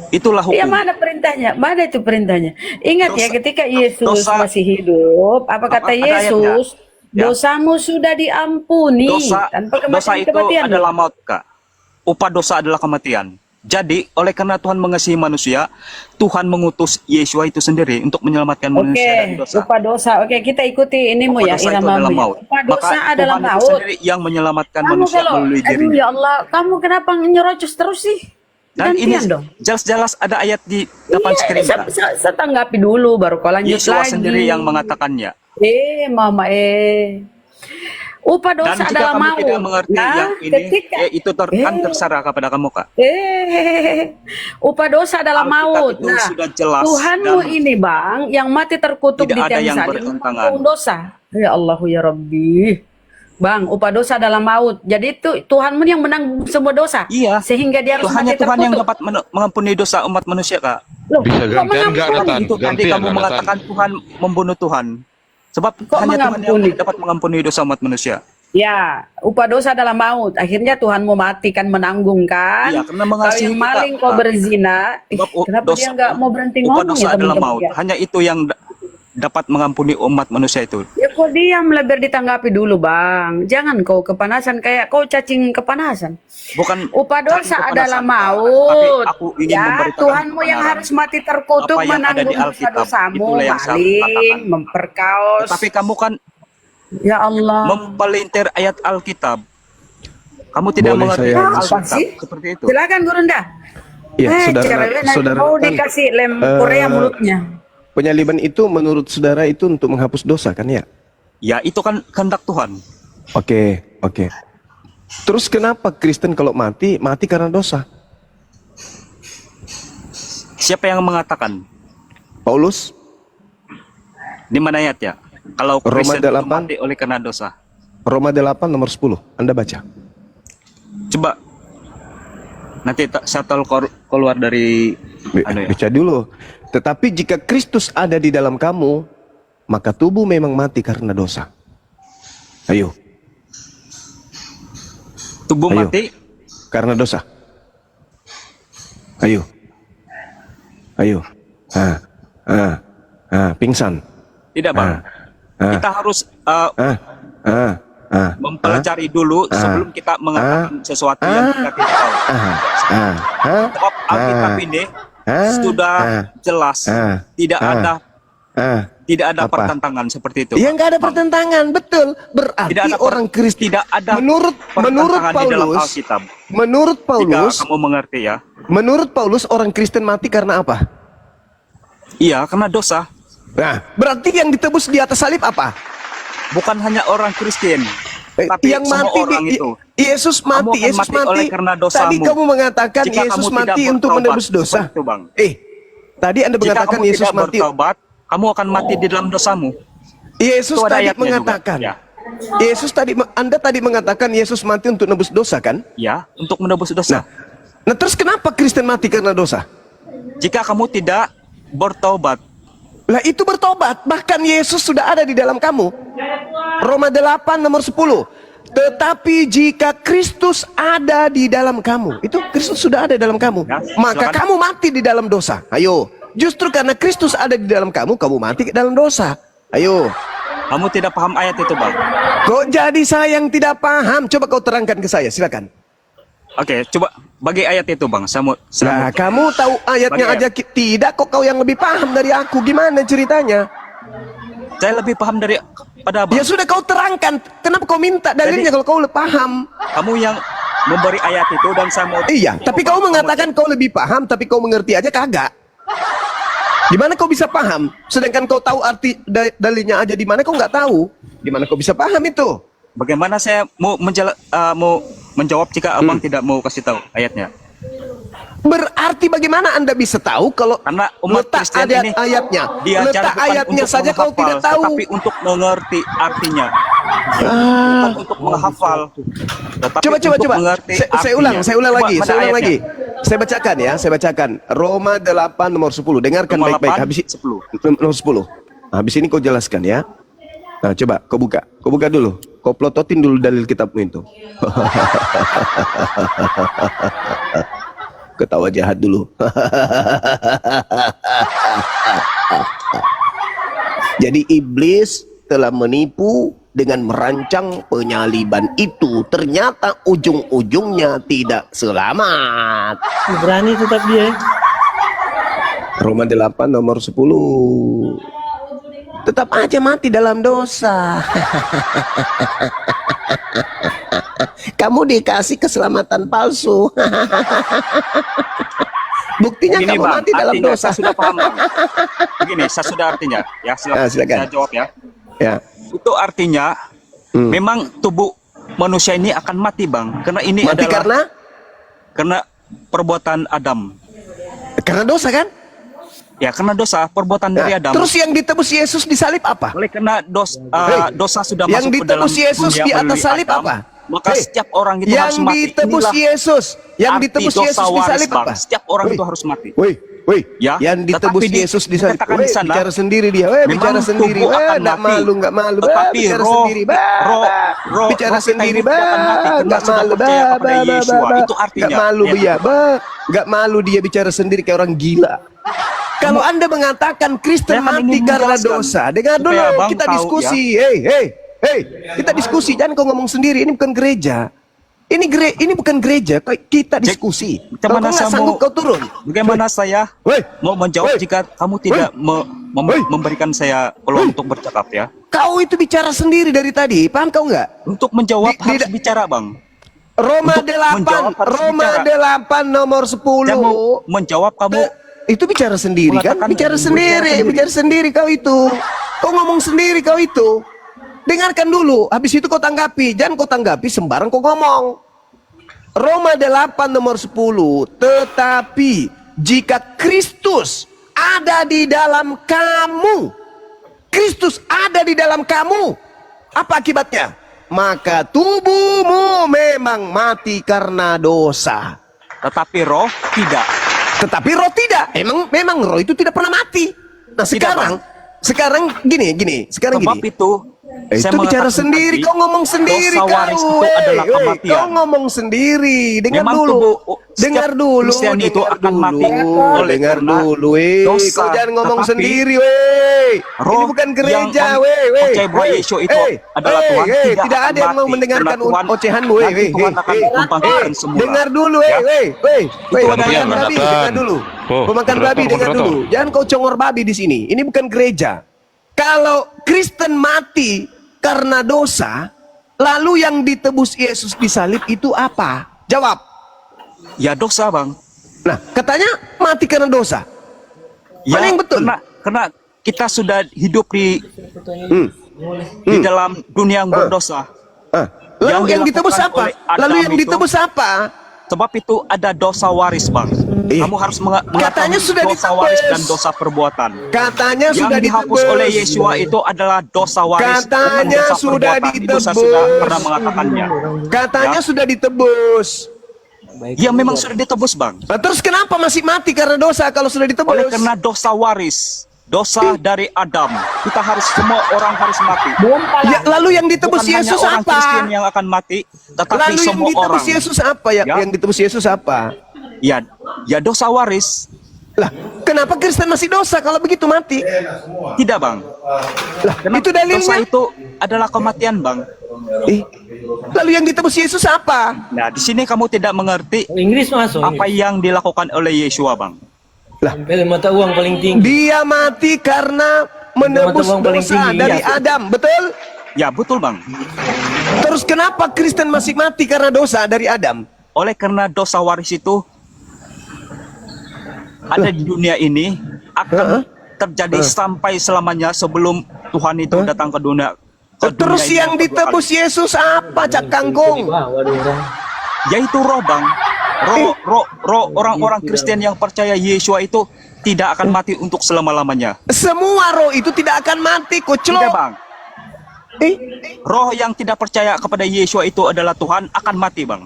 Speaker 10: Itulah hukum.
Speaker 11: Ya mana perintahnya? Mana itu perintahnya? Ingat ya, ketika Yesus
Speaker 10: dosa-
Speaker 11: masih hidup, apa kata
Speaker 10: Ada ayatnya.
Speaker 11: Yesus?
Speaker 10: Ya.
Speaker 11: Dosamu sudah diampuni tanpa
Speaker 10: Dosa itu
Speaker 11: kematian.
Speaker 10: adalah maut Kak. Upah dosa adalah kematian. Jadi oleh karena Tuhan mengasihi manusia, Tuhan mengutus Yesua itu sendiri untuk menyelamatkan
Speaker 11: Oke,
Speaker 10: manusia dari dosa.
Speaker 11: upah dosa. Oke, kita ikuti inimu
Speaker 10: Upah
Speaker 11: ya,
Speaker 10: dosa itu
Speaker 11: iramamu
Speaker 10: adalah
Speaker 11: ya.
Speaker 10: maut.
Speaker 11: Upah
Speaker 10: Maka
Speaker 11: dosa adalah
Speaker 10: Tuhan itu
Speaker 11: maut.
Speaker 10: sendiri yang menyelamatkan
Speaker 11: Kamu
Speaker 10: manusia
Speaker 11: kalau,
Speaker 10: melalui
Speaker 11: aduh
Speaker 10: dirinya.
Speaker 11: ya Allah, kamu kenapa nyerocos terus sih?
Speaker 10: Dan ini
Speaker 11: Gantian dong.
Speaker 10: jelas-jelas ada ayat di depan
Speaker 11: Iya,
Speaker 10: screen Kak.
Speaker 11: saya tanggapi dulu, baru kau lanjut
Speaker 10: Yesua
Speaker 11: lagi.
Speaker 10: sendiri yang mengatakannya.
Speaker 11: Mama upah dosa
Speaker 10: Dan jika
Speaker 11: adalah
Speaker 10: kamu
Speaker 11: maut.
Speaker 10: tidak mengerti
Speaker 11: Nah,
Speaker 10: yang ini,
Speaker 11: ketika
Speaker 10: itu kan terserah kepada kamu Kak.
Speaker 11: upah dosa adalah
Speaker 10: Alkitab
Speaker 11: maut.
Speaker 10: itu
Speaker 11: Nah,
Speaker 10: sudah jelas
Speaker 11: Tuhanmu
Speaker 10: dan
Speaker 11: ini Bang, yang mati terkutuk di
Speaker 10: tidak ada
Speaker 11: tiang
Speaker 10: yang
Speaker 11: salib,
Speaker 10: bertentangan.
Speaker 11: menanggung dosa. Ya Allahu ya Rabbi. Bang, upah dosa adalah maut. Jadi itu Tuhanmu yang menanggung semua dosa.
Speaker 10: Iya.
Speaker 11: Sehingga dia harus
Speaker 10: Hanya
Speaker 11: mati
Speaker 10: Tuhan yang
Speaker 11: terkutuk.
Speaker 10: dapat mengampuni dosa umat manusia Kak.
Speaker 11: Loh,
Speaker 5: Bisa
Speaker 11: kok
Speaker 5: gantian nggak,
Speaker 11: mengampuni?
Speaker 5: Nathan?
Speaker 10: Itu tadi
Speaker 5: Gantian,
Speaker 10: kamu
Speaker 5: Nathan.
Speaker 10: mengatakan Tuhan membunuh Tuhan. Sebab
Speaker 11: Kok
Speaker 10: hanya Tuhan
Speaker 11: mengampuni?
Speaker 10: yang dapat mengampuni dosa umat manusia.
Speaker 11: Ya, upah dosa adalah maut. Akhirnya Tuhanmu mati kan, menanggung kan.
Speaker 10: Iya, karena
Speaker 11: Kalau
Speaker 10: mengasihi
Speaker 11: yang
Speaker 10: kita,
Speaker 11: maling kau
Speaker 10: Kak.
Speaker 11: berzina,
Speaker 10: Sebab
Speaker 11: kenapa dia nggak mau berhenti
Speaker 10: upah
Speaker 11: ngomong
Speaker 10: dosa
Speaker 11: ya
Speaker 10: adalah
Speaker 11: teman-teman
Speaker 10: maut.
Speaker 11: ya?
Speaker 10: Hanya itu yang dapat mengampuni umat manusia itu?
Speaker 11: Ya kau diamlah biar ditanggapi dulu bang. Jangan kau kepanasan kayak kau cacing kepanasan.
Speaker 10: Bukan
Speaker 11: Upah dosa
Speaker 10: cacing
Speaker 11: adalah
Speaker 10: kepanasan,
Speaker 11: maut.
Speaker 10: tapi aku ingin
Speaker 11: Ya
Speaker 10: memberitakan
Speaker 11: Tuhanmu yang
Speaker 10: kebenaran.
Speaker 11: harus mati terkutuk
Speaker 10: Apa yang ada di
Speaker 11: menanggung
Speaker 10: Alkitab,
Speaker 11: dosa-dosamu,
Speaker 10: itulah yang saya
Speaker 11: maling,
Speaker 10: katakan.
Speaker 11: memperkaos.
Speaker 10: Tapi kamu kan
Speaker 11: Ya Allah.
Speaker 10: mempelintir ayat Alkitab. Kamu tidak
Speaker 1: Boleh
Speaker 10: mengerti
Speaker 1: saya
Speaker 11: Apa
Speaker 10: Alkitab
Speaker 11: sih?
Speaker 10: seperti itu.
Speaker 11: Silakan Gurunda.
Speaker 1: Ya, saudara, saudara
Speaker 11: mau
Speaker 1: Nathan,
Speaker 11: dikasih lem Korea mulutnya.
Speaker 1: penyaliban itu menurut saudara itu untuk menghapus dosa kan ya?
Speaker 10: Ya, itu kan kehendak Tuhan.
Speaker 1: Oke, oke. Terus kenapa Kristen kalau mati karena dosa?
Speaker 10: Siapa yang mengatakan?
Speaker 1: Paulus,
Speaker 10: Di mana ayatnya? Kalau
Speaker 1: Roma
Speaker 10: Kristen itu
Speaker 1: 8.
Speaker 10: mati oleh karena dosa.
Speaker 1: Roma 8 nomor 10. Anda baca.
Speaker 10: Coba nanti saya keluar dari ya.
Speaker 1: Baca dulu. Tetapi jika Kristus ada di dalam kamu, maka tubuh memang mati karena dosa. Ayo.
Speaker 10: Tubuh
Speaker 1: Ayo.
Speaker 10: mati
Speaker 1: Karena dosa. Ayo. Ayo. Pingsan.
Speaker 10: tidak, Bang. Kita harus mempelajari dulu sebelum kita mengatakan sesuatu yang kita tidak tahu. Sebab Alkitab ini sudah jelas, tidak ada
Speaker 1: Apa?
Speaker 10: pertentangan seperti itu.
Speaker 1: Ya nggak ada pertentangan, betul. Berarti
Speaker 10: Tidak ada
Speaker 1: orang Kristen
Speaker 10: tidak ada
Speaker 1: menurut
Speaker 10: pertentangan di dalam
Speaker 1: Paulus,
Speaker 10: Alkitab.
Speaker 1: menurut Paulus,
Speaker 10: Jika kamu mengerti ya.
Speaker 1: menurut Paulus orang Kristen mati karena apa?
Speaker 10: Iya, karena dosa.
Speaker 1: Nah, berarti yang ditebus di atas salib apa?
Speaker 10: Bukan hanya orang Kristen, tapi
Speaker 1: yang
Speaker 10: semua
Speaker 1: mati
Speaker 10: orang itu.
Speaker 1: Yesus
Speaker 10: Kamu
Speaker 1: mati,
Speaker 10: akan
Speaker 1: Yesus
Speaker 10: mati oleh karena dosamu.
Speaker 1: Tadi kamu mengatakan
Speaker 10: Jika
Speaker 1: Yesus
Speaker 10: kamu tidak
Speaker 1: mati untuk
Speaker 10: bertaubat,
Speaker 1: menebus dosa.
Speaker 10: seperti itu, Bang.
Speaker 1: Tadi Anda
Speaker 10: Jika
Speaker 1: mengatakan
Speaker 10: kamu
Speaker 1: Yesus
Speaker 10: tidak
Speaker 1: mati.
Speaker 10: bertaubat, kamu akan mati di dalam dosamu.
Speaker 1: Yesus
Speaker 10: Itu ada
Speaker 1: tadi
Speaker 10: ayatnya
Speaker 1: mengatakan.
Speaker 10: juga. Ya.
Speaker 1: Yesus tadi Anda tadi mengatakan Yesus mati untuk menebus dosa kan?
Speaker 10: Ya, untuk menebus dosa.
Speaker 1: Nah, terus kenapa Kristen mati karena dosa?
Speaker 10: Jika kamu tidak bertaubat,
Speaker 1: Lah itu bertobat, bahkan Yesus sudah ada di dalam kamu. Roma 8 nomor 10. Tetapi jika Kristus ada di dalam kamu, itu Kristus sudah ada dalam kamu,
Speaker 10: Ya,
Speaker 1: maka
Speaker 10: silakan.
Speaker 1: kamu mati di dalam dosa. Ayo, justru karena Kristus ada di dalam kamu mati ke dalam dosa. Ayo.
Speaker 10: kamu tidak paham ayat itu, Bang.
Speaker 1: Kok jadi saya yang tidak paham? Coba kau terangkan ke saya, silakan.
Speaker 10: Oke, coba bagi ayat itu, Bang.
Speaker 1: Nah, kamu tahu ayatnya
Speaker 10: Bagi
Speaker 1: aja tidak kok kau yang lebih paham dari aku. Gimana ceritanya?
Speaker 10: Saya lebih paham daripada Abang.
Speaker 1: Ya sudah kau terangkan. Kenapa kau minta dalilnya kalau kau paham?
Speaker 10: Kamu yang memberi ayat itu dan saya mau.
Speaker 1: Iya, tapi kau mengatakan kau lebih paham, tapi kau mengerti aja kagak. Gimana kau bisa paham? Sedangkan kau tahu arti dalilnya aja, di mana kau nggak tahu? Di mana kau bisa paham itu?
Speaker 10: Bagaimana saya mau menjawab jika Abang tidak mau kasih tahu ayatnya?
Speaker 1: Berarti bagaimana Anda bisa tahu kalau
Speaker 10: Karena umat
Speaker 1: letak
Speaker 10: Kristen ini
Speaker 1: ayatnya?
Speaker 10: diajar
Speaker 1: Letak
Speaker 10: bukan
Speaker 1: ayatnya
Speaker 10: untuk
Speaker 1: saja kau
Speaker 10: menghafal,
Speaker 1: tidak tahu.
Speaker 10: tetapi untuk mengerti artinya. Bukan untuk menghafal, tetapi
Speaker 1: Coba
Speaker 10: untuk mengerti
Speaker 1: saya ulang
Speaker 10: artinya.
Speaker 1: lagi,
Speaker 10: Coba,
Speaker 1: saya
Speaker 10: mana
Speaker 1: ulang lagi.
Speaker 10: ayatnya?
Speaker 1: Saya bacakan ya, saya bacakan. Roma 8 nomor 10. Dengarkan
Speaker 10: Roma
Speaker 1: baik-baik.
Speaker 10: 8,
Speaker 1: Habis
Speaker 10: 10.
Speaker 1: nomor 10. Habis ini kau jelaskan ya. Nah, coba kau buka. Kau buka dulu. Kau plototin dulu dalil kitabmu itu. Ketawa jahat dulu. Jadi iblis telah menipu dengan merancang penyaliban itu. Ternyata ujung-ujungnya tidak selamat.
Speaker 7: Berani tetap dia.
Speaker 1: Roma 8 nomor 10. Tetap aja mati dalam dosa. Kamu dikasih keselamatan palsu. Buktinya
Speaker 10: Begini,
Speaker 1: kamu
Speaker 10: Bang,
Speaker 1: mati dalam
Speaker 10: artinya
Speaker 1: dosa.
Speaker 10: saya sudah paham, Bang. Begini, saya sudah artinya. Ya,
Speaker 1: silakan.
Speaker 10: saya jawab ya.
Speaker 1: Ya.
Speaker 10: Itu artinya memang tubuh manusia ini akan mati, Bang. Karena ini
Speaker 1: Mati
Speaker 10: adalah karena perbuatan Adam.
Speaker 1: Karena dosa kan?
Speaker 10: Ya, karena dosa, perbuatan dari Adam.
Speaker 1: Terus yang ditebus Yesus di salib apa?
Speaker 10: Oleh karena dosa sudah
Speaker 1: yang
Speaker 10: masuk ke dalam
Speaker 1: ditebus Yesus
Speaker 10: dunia
Speaker 1: di atas
Speaker 10: melalui
Speaker 1: salib
Speaker 10: Adam,
Speaker 1: apa?
Speaker 10: maka setiap orang itu
Speaker 1: yang
Speaker 10: harus mati.
Speaker 1: ditebus
Speaker 10: Inilah
Speaker 1: Yesus, yang
Speaker 10: arti
Speaker 1: ditebus
Speaker 10: dosa
Speaker 1: Yesus di
Speaker 10: waris,
Speaker 1: salib
Speaker 10: Bang.
Speaker 1: apa?
Speaker 10: Setiap orang itu harus mati.
Speaker 1: Woi,
Speaker 10: Ya,
Speaker 1: yang ditebus
Speaker 10: tetapi
Speaker 1: Yesus di salib.
Speaker 10: dikatakan di sana,
Speaker 1: Bicara sendiri dia.
Speaker 10: memang
Speaker 1: Bicara sendiri.
Speaker 10: tubuh akan
Speaker 1: Nggak
Speaker 10: mati.
Speaker 1: malu, nggak malu.
Speaker 10: Tetapi
Speaker 1: Bicara
Speaker 10: roh-
Speaker 1: sendiri.
Speaker 10: roh-
Speaker 1: Bicara
Speaker 10: roh kita
Speaker 1: sendiri.
Speaker 10: ini tidak akan mati karena
Speaker 1: Nggak
Speaker 10: sudah
Speaker 1: malu.
Speaker 10: percaya kepada Yesua. Itu artinya.
Speaker 1: Nggak malu
Speaker 10: Ya.
Speaker 1: dia. Nggak malu dia bicara sendiri kayak orang gila. kalau Anda mengatakan Kristen
Speaker 10: Saya kan
Speaker 1: mati
Speaker 10: ingin
Speaker 1: karena
Speaker 10: menjelaskan
Speaker 1: dosa, dengar dulu,
Speaker 10: supaya Abang
Speaker 1: kita
Speaker 10: tahu,
Speaker 1: diskusi. Hei, kita diskusi. Jangan kau ngomong sendiri, ini bukan gereja. Ini bukan gereja, kita diskusi. Kalau kau nggak sanggup, kau turun.
Speaker 10: Bagaimana saya mau menjawab jika kamu tidak memberikan saya peluang untuk bercakap ya?
Speaker 1: Kau itu bicara sendiri dari tadi, paham kau nggak?
Speaker 10: Untuk menjawab harus bicara, Bang.
Speaker 1: Roma
Speaker 10: Untuk menjawab
Speaker 1: 8,
Speaker 10: harus
Speaker 1: Roma
Speaker 10: bicara.
Speaker 1: 8 nomor 10.
Speaker 10: Saya mau menjawab kamu.
Speaker 1: Itu bicara sendiri kan?
Speaker 10: Mengatakan
Speaker 1: Bicara sendiri kau itu. Kau ngomong sendiri kau itu. Dengarkan dulu, habis itu kau tanggapi. Jangan kau tanggapi sembarang kau ngomong. Roma 8 nomor 10. Tetapi jika Kristus ada di dalam kamu, Kristus ada di dalam kamu, apa akibatnya? Maka tubuhmu memang mati karena dosa.
Speaker 10: Tetapi roh tidak.
Speaker 1: Tetapi roh tidak. Memang roh itu tidak pernah mati. Nah, sekarang gini.
Speaker 10: Sebab itu saya
Speaker 1: itu bicara
Speaker 10: mengatakan
Speaker 1: sendiri,
Speaker 10: tadi,
Speaker 1: kau ngomong sendiri,
Speaker 10: dosa waris itu adalah kematian.
Speaker 1: kau ngomong sendiri, dengar
Speaker 10: Memang
Speaker 1: dulu,
Speaker 10: setiap
Speaker 1: dengar dulu,
Speaker 10: Kristen itu akan mati oleh
Speaker 1: dengar
Speaker 10: karena
Speaker 1: dulu,
Speaker 10: dosa.
Speaker 1: kau jangan ngomong
Speaker 10: Tetapi
Speaker 1: sendiri, ini
Speaker 10: roh
Speaker 1: bukan gereja,
Speaker 10: yang percaya bahwa Yesus itu adalah Tuhan,
Speaker 1: tidak ada yang mau
Speaker 10: mati.
Speaker 1: mendengarkan
Speaker 10: Karena Tuhan
Speaker 1: ocehanmu,
Speaker 10: nanti Tuhan akan membangkitkan semula.
Speaker 1: dengar dulu, pemakan babi, dengar dulu, pemakan babi, dengar dulu, jangan kau congor babi di sini, ini bukan gereja. Kalau Kristen mati karena dosa, lalu yang ditebus Yesus di salib itu apa? Jawab.
Speaker 10: Ya dosa, Bang.
Speaker 1: Nah, katanya mati karena dosa.
Speaker 10: Ya,
Speaker 1: Mana yang betul?
Speaker 10: Karena kita sudah hidup di dalam dunia yang berdosa.
Speaker 1: Lalu yang ditebus
Speaker 10: dilakukan
Speaker 1: apa?
Speaker 10: oleh Adam
Speaker 1: Lalu yang
Speaker 10: itu,
Speaker 1: ditebus apa?
Speaker 10: Sebab itu ada dosa waris, Bang. Kamu harus
Speaker 1: katanya
Speaker 10: mengetahui
Speaker 1: sudah
Speaker 10: dosa
Speaker 1: ditebus.
Speaker 10: waris dan dosa perbuatan.
Speaker 1: Katanya
Speaker 10: Yang
Speaker 1: sudah
Speaker 10: dihapus
Speaker 1: ditebus.
Speaker 10: oleh Yesua itu adalah dosa waris dan
Speaker 1: Katanya
Speaker 10: dosa
Speaker 1: sudah
Speaker 10: perbuatan. Itu saya
Speaker 1: ditebus.
Speaker 10: sudah pernah mengatakannya.
Speaker 1: Katanya
Speaker 10: Ya.
Speaker 1: sudah ditebus.
Speaker 10: Ya memang sudah ditebus, Bang.
Speaker 1: Nah, terus kenapa masih mati karena dosa kalau sudah ditebus?
Speaker 10: Oleh karena dosa waris, dosa dari Adam, kita harus, semua orang harus mati.
Speaker 1: Ya, lalu yang ditebus
Speaker 10: Bukan
Speaker 1: Yesus
Speaker 10: hanya orang Kristen
Speaker 1: apa?
Speaker 10: yang akan mati, tetapi
Speaker 1: Lalu yang
Speaker 10: semua
Speaker 1: ditebus
Speaker 10: orang.
Speaker 1: Yesus apa? Yang ditebus Yesus apa?
Speaker 10: Ya dosa waris.
Speaker 1: Lah, kenapa Kristen masih dosa kalau begitu mati?
Speaker 10: Tidak, Bang.
Speaker 1: Lah,
Speaker 10: Karena
Speaker 1: itu dalilnya.
Speaker 10: dosa itu adalah kematian, Bang.
Speaker 1: Lalu yang ditebus Yesus apa?
Speaker 10: Nah, di sini kamu tidak mengerti
Speaker 7: Inggris masuk.
Speaker 10: apa yang dilakukan oleh Yesua, Bang.
Speaker 7: Sampai mata uang paling tinggi.
Speaker 1: Dia mati karena menebus
Speaker 7: Mata uang paling
Speaker 1: dosa
Speaker 7: tinggi.
Speaker 1: dari
Speaker 10: Iya.
Speaker 1: Adam, betul?
Speaker 10: Ya, betul, Bang.
Speaker 1: Terus kenapa Kristen masih mati karena dosa dari Adam?
Speaker 10: Oleh karena dosa waris itu ada di dunia ini, akan terjadi sampai selamanya sebelum Tuhan itu datang ke dunia.
Speaker 1: Terus yang ditebus Yesus apa, Cak Kangkung?
Speaker 10: Yaitu roh, Bang. Roh orang-orang Kristen yang percaya Yesua itu tidak akan mati untuk selama-lamanya.
Speaker 1: Semua roh itu tidak akan mati, koclok.
Speaker 10: Tidak, Bang. Roh yang tidak percaya kepada Yesua itu adalah Tuhan akan mati, Bang.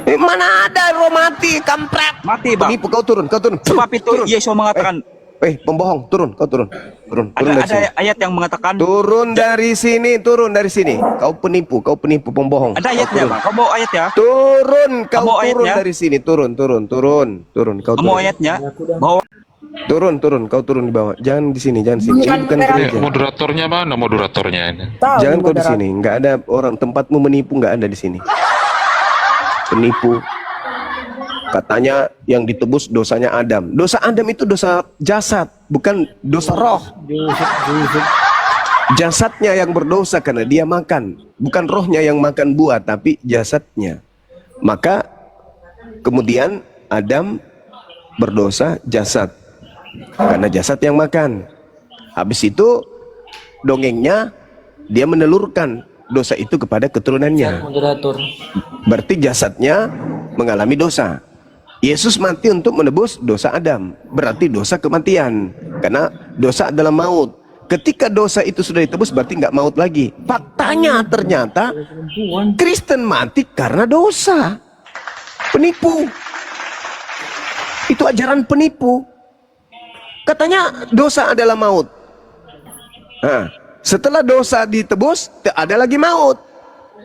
Speaker 1: Mana ada roh mati, kampret.
Speaker 10: Mati, Bang.
Speaker 1: Penipu, kau turun.
Speaker 10: Sebab itu Yesua mengatakan,
Speaker 1: pembohong, turun, kau turun. Turun dari sini.
Speaker 10: ada ayat yang mengatakan,
Speaker 1: Turun dari sini. Kau penipu, pembohong.
Speaker 10: ada ayatnya, Bang. Kamu mau ayat ya?
Speaker 1: Turun, kau
Speaker 10: Kamu
Speaker 1: turun
Speaker 10: ayatnya?
Speaker 1: dari sini. Turun. Kau
Speaker 10: Kamu
Speaker 1: turun.
Speaker 10: ayatnya bahwa
Speaker 1: Turun, kau turun di bawah. Jangan di sini, jangan sini. Ini bukan
Speaker 5: Ini
Speaker 1: gereja.
Speaker 5: moderatornya mana moderatornya ini?
Speaker 1: Jangan kau di sini. Nggak ada orang, tempatmu menipu nggak ada di sini. Penipu. Katanya yang ditebus dosanya Adam. Dosa Adam itu dosa jasad, bukan dosa roh. Jasadnya yang berdosa karena dia makan, bukan rohnya yang makan buah, tapi jasadnya. Maka kemudian Adam berdosa jasad karena jasad yang makan. Habis itu dongengnya dia menelurkan dosa itu kepada keturunannya.
Speaker 7: Moderator.
Speaker 1: Berarti jasadnya mengalami dosa. Yesus mati untuk menebus dosa Adam. Berarti dosa kematian. Karena dosa adalah maut. Ketika dosa itu sudah ditebus berarti nggak maut lagi. Faktanya ternyata Kristen mati karena dosa. Penipu. Itu ajaran penipu. Katanya dosa adalah maut. Nah, setelah dosa ditebus, tak ada lagi maut.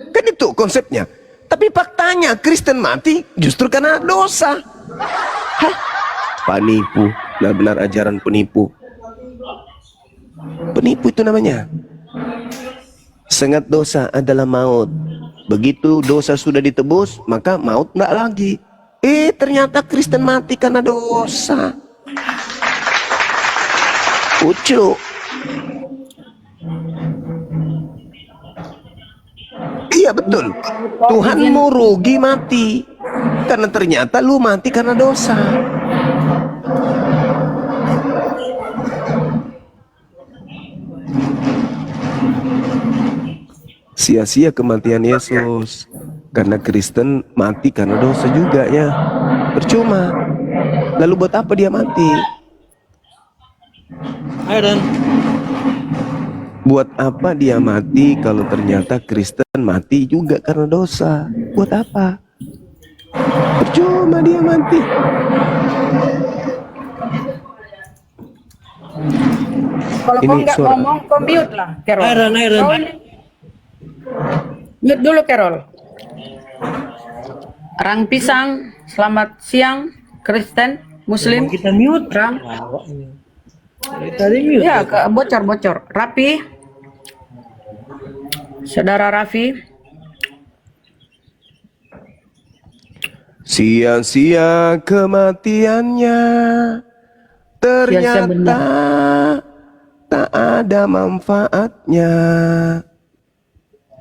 Speaker 1: Kan itu konsepnya. Tapi faktanya Kristen mati justru karena dosa. Hah? Penipu. benar-benar ajaran penipu. Penipu itu namanya. Sengat dosa adalah maut. Begitu dosa sudah ditebus, maka maut enggak lagi. Ternyata Kristen mati karena dosa. Lucu. Iya betul. Tuhanmu rugi mati karena ternyata lu mati karena dosa. Sia-sia kematian Yesus karena Kristen mati karena dosa juga ya. Percuma. Lalu buat apa dia mati? Buat apa dia mati kalau ternyata Kristen mati juga karena dosa? Buat apa? Percuma dia mati.
Speaker 11: Kalau kau nggak ngomong, kau mute lah, Carol. Kau mute dulu, Carol. Rang Pisang, selamat siang, Kristen, Muslim.
Speaker 7: Kita mute.
Speaker 11: Rang.
Speaker 7: Tadi mute.
Speaker 11: Ya, bocor-bocor. Rapi, saudara Raffi.
Speaker 1: Sia-sia kematiannya, ternyata tak ada manfaatnya.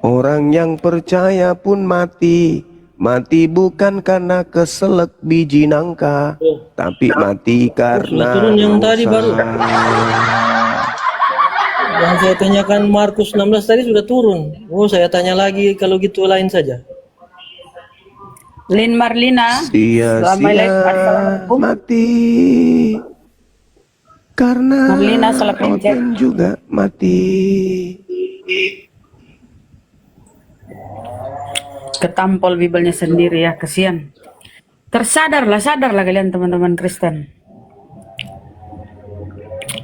Speaker 1: Orang yang percaya pun mati. Mati bukan karena keselak biji nangka, tapi mati karena
Speaker 7: turun yang
Speaker 1: dosa.
Speaker 7: tadi baru. Yang saya tanyakan Markus 16 tadi sudah turun. Oh, saya tanya lagi kalau gitu lain saja.
Speaker 11: Lin Marlina.
Speaker 1: Sia-sia mati karena
Speaker 11: Marlina salah pencet.
Speaker 1: Oten juga mati.
Speaker 11: Ketampol Bibelnya sendiri ya, kesian. Sadarlah kalian teman-teman Kristen.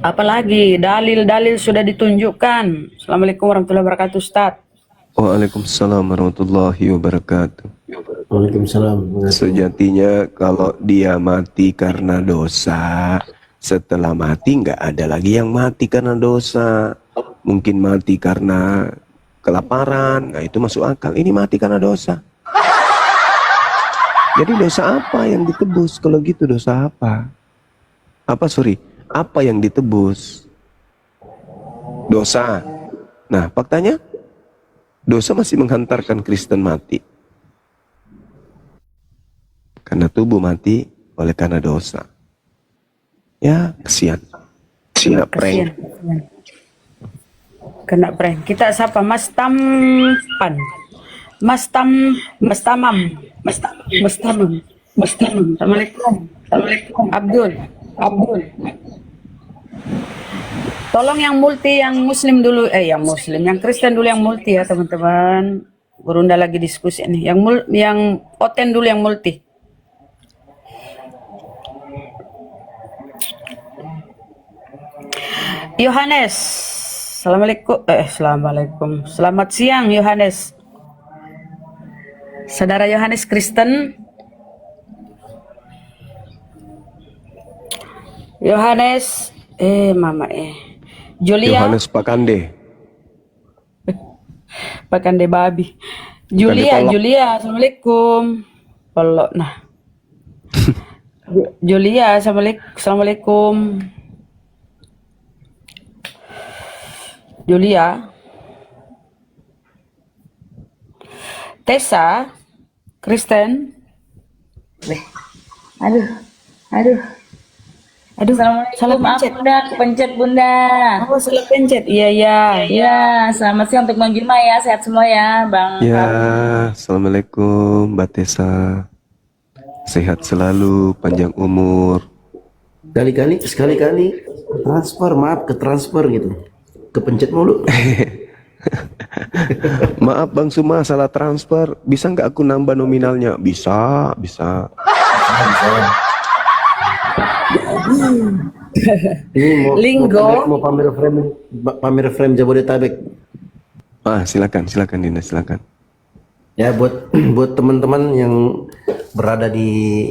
Speaker 11: Apalagi dalil-dalil sudah ditunjukkan. Assalamualaikum warahmatullahi wabarakatuh, Ustaz.
Speaker 1: Waalaikumsalam warahmatullahi wabarakatuh.
Speaker 12: Waalaikumsalam.
Speaker 1: Sejatinya kalau dia mati karena dosa, setelah mati nggak ada lagi yang mati karena dosa. Mungkin mati karena kelaparan, nah itu masuk akal. Ini mati karena dosa. Jadi dosa apa yang ditebus? Kalau gitu dosa apa? Apa yang ditebus? Dosa. Nah, faktanya dosa masih menghantarkan Kristen mati. Karena tubuh mati oleh karena dosa. Ya, kesian. Kena prank.
Speaker 11: Kena prank. Kita sapa Mas Tampan. Mas Tamam. Assalamualaikum. Abdul. Tolong yang multi, yang Muslim dulu, yang Muslim, yang Kristen dulu yang multi ya teman-teman. Berunda lagi diskusi ini. Yang Oten dulu yang multi. Yohanes. Assalamualaikum. Selamat siang Yohanes. Saudara Yohanes Kristen. Yohanes Julia.
Speaker 1: Yohanes Pakande.
Speaker 11: Pakande babi. Julia, assalamualaikum. Polok nah. Julia, assalamualaikum. Julia. Tessa, Kristen.
Speaker 13: Aduh.
Speaker 11: Salah pencet.
Speaker 13: Pencet Bunda.
Speaker 11: Oh, salah pencet. Iya.
Speaker 13: Ya, selamat siang untuk Bang Juma ya. Sehat semua ya, Bang.
Speaker 1: Ya, assalamualaikum Mbak Tessa. Sehat selalu, panjang umur.
Speaker 12: Sekali-kali ke transfer gitu. Kepencet mulu.
Speaker 1: Maaf Bang Suma, salah transfer. Bisa nggak aku nambah nominalnya? Bisa.
Speaker 12: Ini
Speaker 11: Linggo.
Speaker 12: mau pamer frame Jabodetabek.
Speaker 1: Silakan Dinda, silakan.
Speaker 12: Ya buat teman-teman yang berada di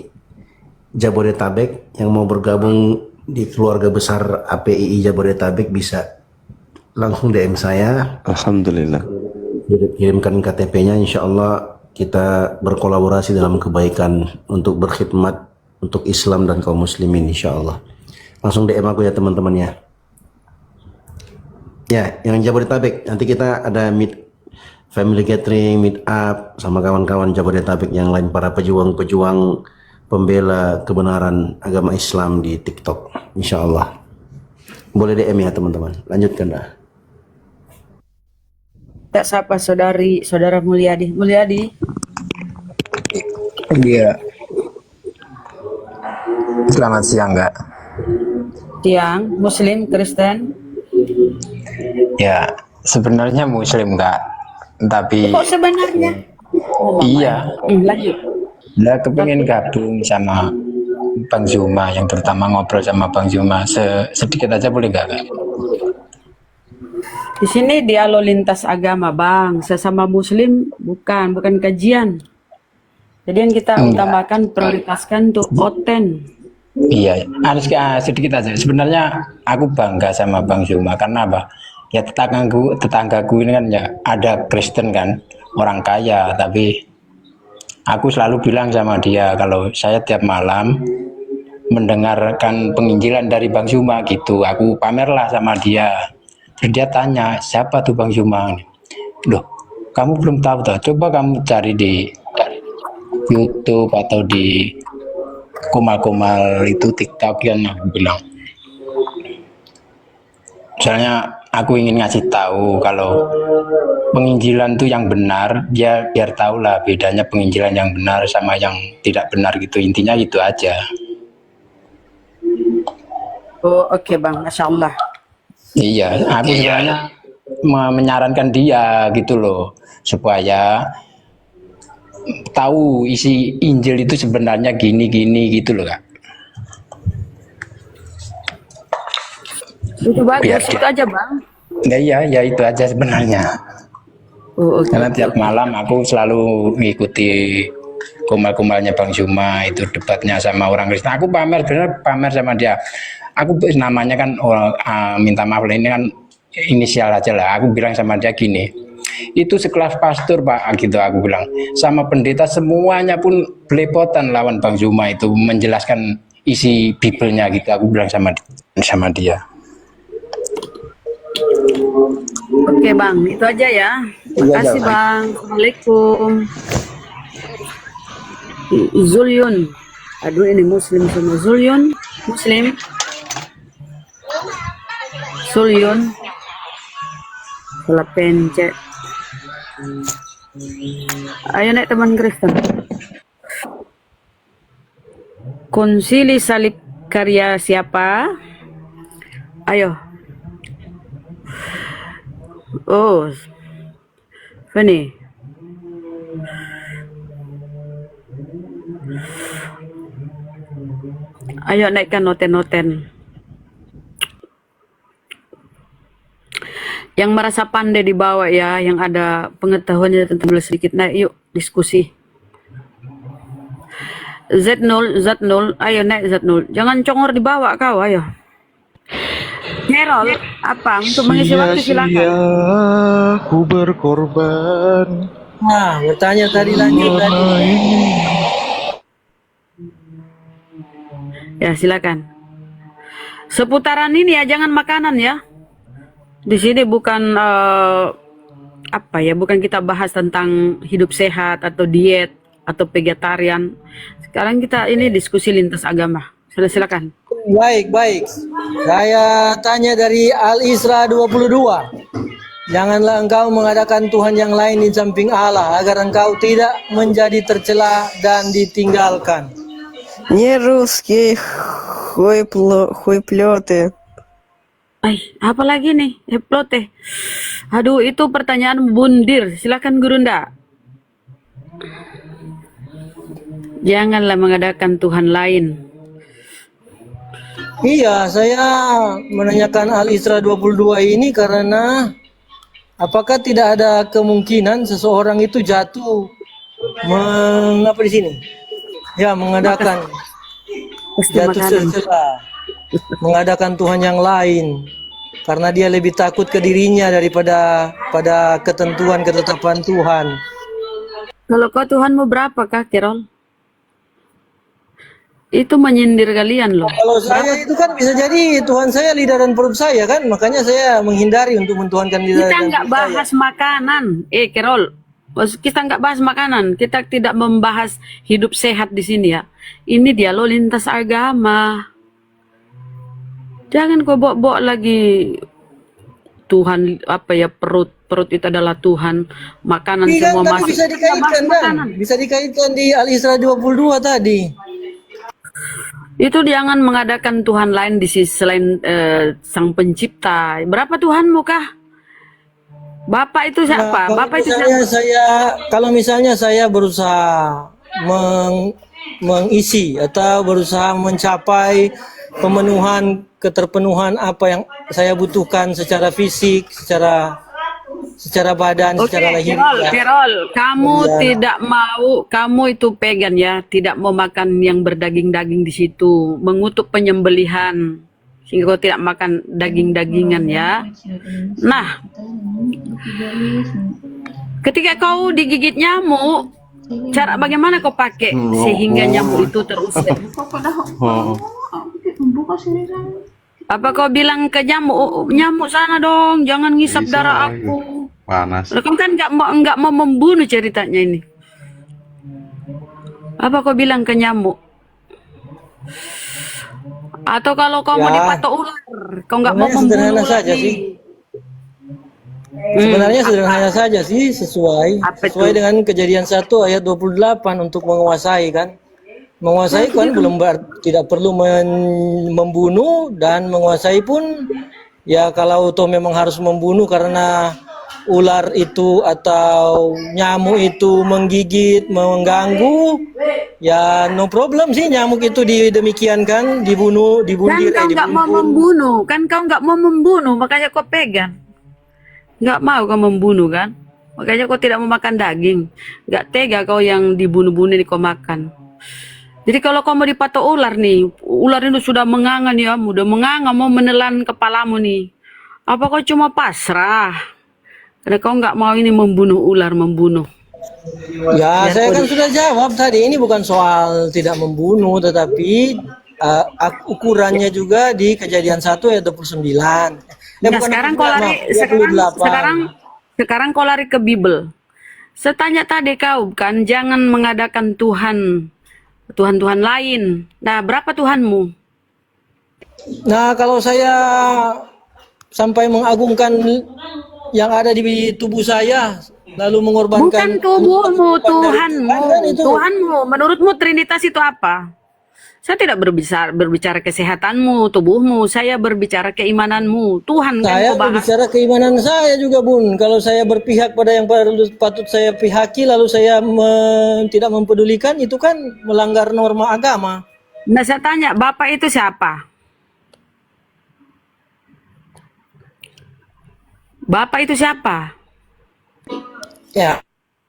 Speaker 12: Jabodetabek yang mau bergabung di keluarga besar APII Jabodetabek bisa langsung DM saya.
Speaker 1: Alhamdulillah.
Speaker 12: Kirimkan KTP-nya, insya Allah kita berkolaborasi dalam kebaikan untuk berkhidmat untuk Islam dan kaum muslimin, insya Allah. Langsung DM aku ya teman-teman ya. Ya, yang Jabodetabek nanti kita ada meet family gathering, meet up sama kawan-kawan Jabodetabek yang lain, para pejuang-pejuang pembela kebenaran agama Islam di TikTok, insya Allah. Boleh DM ya teman-teman. Lanjutkan dah.
Speaker 11: Tak sapa saudara Mulyadi. Mulyadi,
Speaker 14: Iya. Selamat siang, Kak.
Speaker 11: tiang Muslim, Kristen.
Speaker 14: Ya, sebenarnya Muslim, Kak. Tapi
Speaker 11: Kok sebenarnya? Oh, Mama.
Speaker 14: iya,
Speaker 11: Lanjut.
Speaker 14: udah kepengen gabung sama Bang Zuma, yang terutama ngobrol sama Bang Zuma sedikit aja, boleh nggak, Kak?
Speaker 11: Di sini dialog lintas agama, Bang. Sesama Muslim bukan kajian. Jadi yang kita utamakan, prioritaskan untuk konten.
Speaker 14: Iya, harus sedikit aja. Sebenarnya aku bangga sama Bang Zuma karena apa? Ya tetanggaku ini kan ya ada Kristen kan, orang kaya, tapi aku selalu bilang sama dia kalau saya tiap malam mendengarkan penginjilan dari Bang Zuma gitu. Aku pamerlah sama dia. Terus dia tanya, siapa tuh Bang Zuma? Loh, kamu belum tahu toh? Coba kamu cari di YouTube atau di Kumal-Kumal itu TikTok kan, aku bilang. Soalnya aku ingin ngasih tahu kalau penginjilan itu yang benar, dia biar tahu lah bedanya penginjilan yang benar sama yang tidak benar gitu. Intinya itu aja.
Speaker 11: Oh, oke, Bang. Masya Allah.
Speaker 14: Iya, aku sebenarnya menyarankan dia gitu loh, supaya tahu isi Injil itu sebenarnya gini-gini gitu loh, Kak.
Speaker 11: Itu bagus,
Speaker 14: Biar
Speaker 11: itu aja, Bang.
Speaker 14: Ya itu aja sebenarnya.
Speaker 11: Oh, oke.
Speaker 14: Karena tiap malam aku selalu mengikuti kumal-kumalnya Bang Zuma, itu debatnya sama orang Kristen. Aku pamer sama dia. Aku namanya kan minta maaf lah, ini kan inisial aja lah. Aku bilang sama dia gini, itu sekelas pastor Pak, gitu aku bilang. Sama pendeta semuanya pun belepotan lawan Bang Zuma itu menjelaskan isi Bibelnya gitu. Aku bilang sama dia.
Speaker 11: Oke, Bang. Itu aja ya. Makasih, Bang. Assalamualaikum. Zulyun. Aduh, ini Muslim semua. Zulyun, Muslim. Zulyun. Salah pencet. Ayo naik teman Kristen. Konsili salib karya siapa? Ayo. Oh, Fanny. Ayo naikkan noten-noten. Yang merasa pandai di bawah ya, yang ada pengetahuannya tentang boleh sedikit naik, yuk diskusi. Z0, ayo naik Z0. Jangan congor di bawah kau, ayo. Herol, apa untuk mengisi waktu silakan.
Speaker 5: Aku berkorban.
Speaker 7: Nah, bertanya tadi lanjut tadi.
Speaker 11: Ya, silakan. Seputaran ini ya, jangan makanan ya. Di sini bukan bukan kita bahas tentang hidup sehat atau diet atau vegetarian. Sekarang kita ini diskusi lintas agama. Silakan.
Speaker 7: Baik. Saya tanya dari Al-Isra 22. Janganlah engkau mengadakan Tuhan yang lain di samping Allah, agar engkau tidak menjadi tercela dan ditinggalkan.
Speaker 15: Не русский хуйплёты.
Speaker 11: Apa lagi nih? Plote. Aduh, itu pertanyaan bundir. Silakan Gurunda. Janganlah mengadakan Tuhan lain.
Speaker 7: Iya, saya menanyakan Al-Isra 22 ini karena apakah tidak ada kemungkinan seseorang itu jatuh mengadakan jatuh tercela mengadakan Tuhan yang lain karena dia lebih takut ke dirinya daripada pada ketentuan ketetapan Tuhan.
Speaker 11: Kalau kau Tuhanmu berapakah, Kerol? Itu menyindir kalian loh.
Speaker 7: Kalau saya itu kan bisa jadi Tuhan saya lidah dan perut saya kan, makanya saya menghindari untuk mentuhankan lidah
Speaker 11: Kita
Speaker 7: dan
Speaker 11: nggak
Speaker 7: perut saya.
Speaker 11: bahas makanan, Kerol. Kita nggak bahas makanan. Kita tidak membahas hidup sehat di sini ya. Ini dialog lintas agama. Jangan kau bawa lagi Tuhan apa ya, perut itu adalah Tuhan, makanan
Speaker 7: Iya,
Speaker 11: semua
Speaker 7: kan
Speaker 11: masuk.
Speaker 7: bisa dikaitkan kan? Bisa dikaitkan di Al-Isra 22 tadi.
Speaker 11: Itu jangan mengadakan Tuhan lain di sisi selain Sang Pencipta. Berapa Tuhanmu kah? Bapak itu siapa?
Speaker 7: Nah,
Speaker 11: Bapak itu siapa?
Speaker 7: kalau misalnya saya berusaha mengisi atau berusaha mencapai keterpenuhan apa yang saya butuhkan secara fisik, secara badan, secara lahir.
Speaker 11: Kerol, kamu
Speaker 7: Ya.
Speaker 11: tidak mau, kamu itu pegan ya, tidak mau makan yang berdaging-daging di situ, mengutuk penyembelihan, sehingga kau tidak makan daging-dagingan ya. Nah, ketika kau digigit nyamuk, cara bagaimana kau pakai sehingga nyamuk itu terusir? Apa kau bilang ke nyamuk sana dong, jangan ngisap darah aku.
Speaker 5: Panas.
Speaker 11: Kau kan nggak mau membunuh ceritanya ini. Apa kau bilang ke nyamuk? Atau kalau kau mau dipatok ular, kau nggak mau membunuh
Speaker 7: sederhana
Speaker 11: ular
Speaker 7: saja
Speaker 11: nih.
Speaker 7: sih. Sebenarnya sederhana saja sih, sesuai dengan Kejadian 1 ayat 28 untuk menguasai kan. Menguasai kan tidak perlu membunuh, dan menguasai pun ya kalau toh memang harus membunuh karena ular itu atau nyamuk itu menggigit, mengganggu, ya no problem sih nyamuk itu demikian kan, dibunuh, dibundir,
Speaker 11: Kan kau nggak mau membunuh, makanya kau pegang. Nggak mau kau membunuh kan, makanya kau tidak mau makan daging. Nggak tega kau yang dibunuh-bunuh ini kau makan. Jadi kalau kau mau dipatok ular nih, ular itu sudah menganga nih ya, udah menganga mau menelan kepalamu nih. Apa kau cuma pasrah? Karena kau nggak mau ini membunuh ular, membunuh.
Speaker 7: Ya, saya kan sudah jawab tadi, ini bukan soal tidak membunuh, tetapi ukurannya juga di Kejadian 1 ayat 29.
Speaker 11: Ya, sekarang kau lari, sekarang kau lari ke Bible. Setanya tadi kau kan jangan mengadakan Tuhan lain. Nah, berapa Tuhanmu?
Speaker 7: Nah, kalau saya sampai mengagungkan yang ada di tubuh saya, lalu mengorbankan...
Speaker 11: Bukan tubuhmu, Tuhanmu. Tuhanmu, menurutmu Trinitas itu apa? Saya tidak berbicara kesehatanmu, tubuhmu. Saya berbicara keimananmu. Tuhan kan
Speaker 7: Saya
Speaker 11: kau bahas.
Speaker 7: berbicara keimanan saya juga, Bun. Kalau saya berpihak pada yang patut saya pihaki, lalu saya tidak mempedulikan, itu kan melanggar norma agama.
Speaker 11: Nah, saya tanya, Bapak itu siapa? Bapak itu siapa?
Speaker 7: Ya,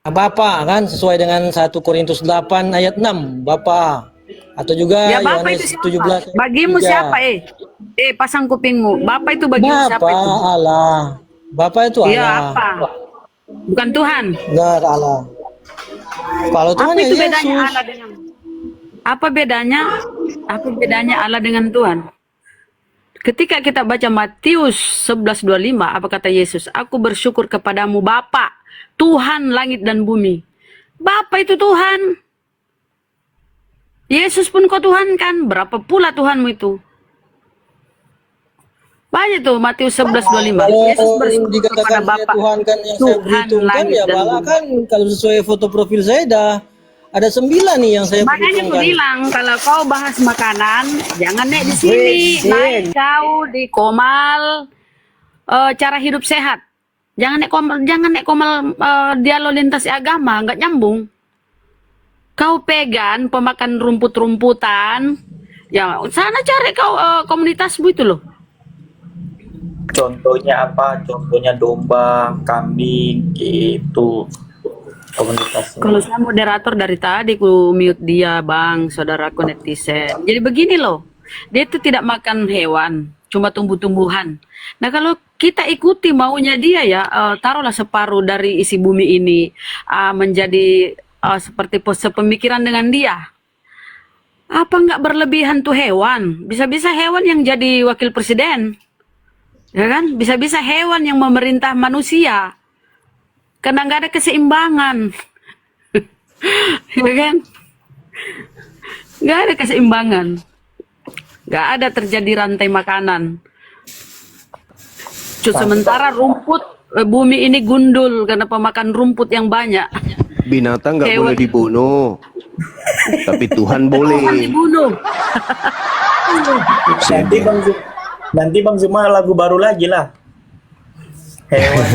Speaker 7: Bapak kan sesuai dengan 1 Korintus 8 ayat 6, Bapak. Atau juga
Speaker 11: Ya, Bapak
Speaker 7: Yohanes
Speaker 11: itu siapa?
Speaker 7: 17
Speaker 11: Bagimu
Speaker 7: 3.
Speaker 11: siapa pasang kupingmu. Bapak itu bagimu siapa itu?
Speaker 7: Bapak Allah. Bapak itu Allah.
Speaker 11: Iya, apa? Bukan Tuhan.
Speaker 7: Benar, Allah. Kalau Tuhan
Speaker 11: Apa
Speaker 7: ya
Speaker 11: itu
Speaker 7: Yesus.
Speaker 11: bedanya Allah dengan Apa bedanya Allah dengan Tuhan? Ketika kita baca Matius 11:25, apa kata Yesus? Aku bersyukur kepadamu Bapa, Tuhan langit dan bumi. Bapa itu Tuhan. Yesus pun kau Tuhan kan? Berapa pula Tuhanmu itu? Banyak tuh Matius 11:25. Yesus bersyukur kepada Bapa,
Speaker 7: Tuhan kan yang saya perhitungkan ya malah kan kalau sesuai foto profil saya ada 9 nih yang saya
Speaker 11: Makanya aku bilang kalau kau bahas makanan jangan naik di sini, naik kau di Komal cara hidup sehat. Jangan naik Komal dialog lintas agama, nggak nyambung. Kau pegang pemakan rumput-rumputan, ya sana cari kau komunitasmu itu loh.
Speaker 16: Contohnya apa? Contohnya domba, kambing, gitu. Komunitasnya.
Speaker 11: Kalau saya moderator dari tadi ku mute dia, Bang, saudaraku netizen. Jadi begini loh, Dia itu tidak makan hewan, cuma tumbuh-tumbuhan. Nah kalau kita ikuti maunya dia ya, taruhlah separuh dari isi bumi ini menjadi seperti sepemikiran dengan dia. Apa nggak berlebihan tuh hewan? Bisa-bisa hewan yang jadi wakil presiden, ya kan? Bisa-bisa hewan yang memerintah manusia, karena nggak ada keseimbangan, ya kan? Nggak ada keseimbangan, nggak ada terjadi rantai makanan. Sementara rumput bumi ini gundul karena pemakan rumput yang banyak.
Speaker 1: Binatang nggak boleh
Speaker 11: Hewan.
Speaker 1: dibunuh, tapi Tuhan boleh.
Speaker 11: Tuhan dibunuh.
Speaker 16: Nanti Bang Zuma lagu baru lagi lah. Hewan.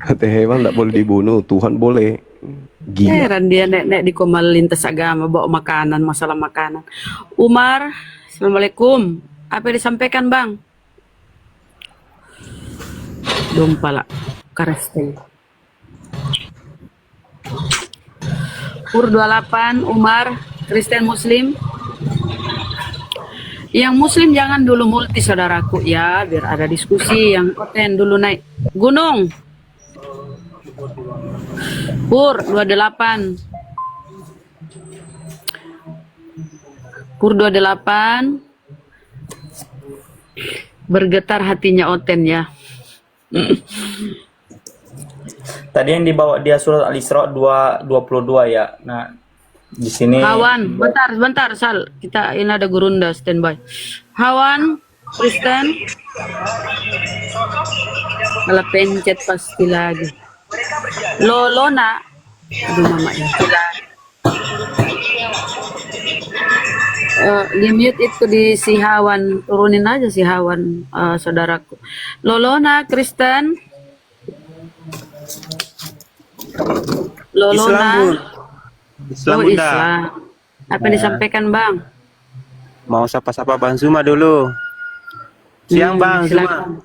Speaker 1: Kata hewan nggak boleh dibunuh, Tuhan boleh. Gila.
Speaker 11: Heran dia nek di komal lintas agama bawa makanan, masalah makanan. Umar, assalamualaikum. Apa yang disampaikan bang? Dompala, Karesteng. Pur 28, Umar, Kristen Muslim. Yang Muslim jangan dulu multi saudaraku ya, biar ada diskusi yang konten dulu naik. Gunung. Pur 28. Pur 28. Bergetar hatinya Oten ya.
Speaker 16: Tadi yang dibawa dia surat Al-Isra 2:22 ya. Nah, di sini
Speaker 11: Hawan, bentar Sal. Kita ini ada Gurunda standby. Hawan, Kristen. Malah pencet pasti lagi. Lolona. Aduh mamanya. Di mute itu di si Hawan, turunin aja si Hawan, saudaraku. Lolona, Kristen. Lolona.
Speaker 17: Islam
Speaker 11: Oh,
Speaker 17: Bunda.
Speaker 11: Islam. Apa yang disampaikan Bang?
Speaker 17: Mau sapa-sapa Bang Zuma dulu. Siang Bang Zuma.
Speaker 11: Silakan.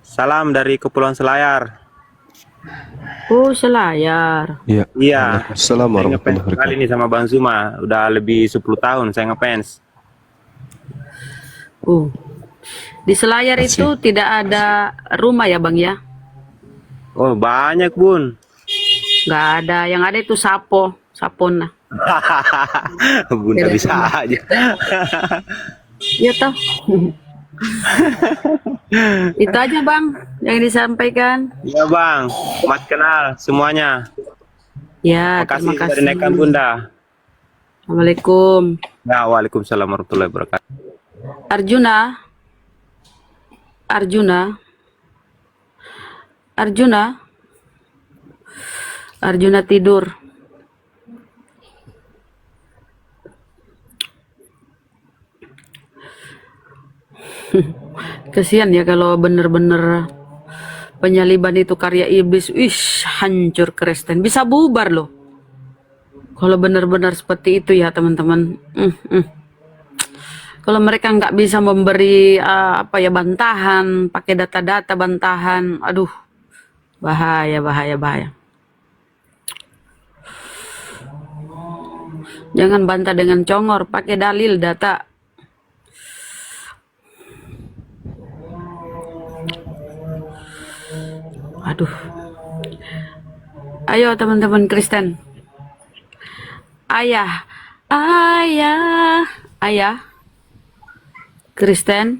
Speaker 17: Salam dari Kepulauan Selayar.
Speaker 11: Oh, Selayar.
Speaker 1: Iya.
Speaker 17: Iya.
Speaker 1: Assalamualaikum
Speaker 17: Saya ngefans sekali nih sama Bang Zuma. Udah lebih 10 tahun saya ngefans.
Speaker 11: Di Selayar itu tidak ada rumah ya Bang ya?
Speaker 17: Oh banyak Bun.
Speaker 11: Nggak ada, yang ada itu sapona.
Speaker 17: Bunda
Speaker 11: Tidak
Speaker 17: bisa
Speaker 11: sama.
Speaker 17: aja.
Speaker 11: Iya toh. Itu aja Bang yang disampaikan.
Speaker 17: Iya Bang, Mas kenal semuanya.
Speaker 11: Ya,
Speaker 17: Makasih
Speaker 11: terima kasih.
Speaker 17: dari Nekan Bunda.
Speaker 11: Assalamualaikum.
Speaker 17: Ya, waalaikumsalam warahmatullahi wabarakatuh.
Speaker 11: Arjuna tidur. Kasihan ya kalau bener-bener penyaliban itu karya iblis. Wish, hancur Kristen. Bisa bubar loh. Kalau benar-benar seperti itu ya teman-teman. Kalau mereka nggak bisa memberi bantahan, pakai data-data bantahan, aduh, bahaya. Jangan bantah dengan congor, pakai dalil data. Aduh. Ayo teman-teman Kristen. Ayah. Kristen.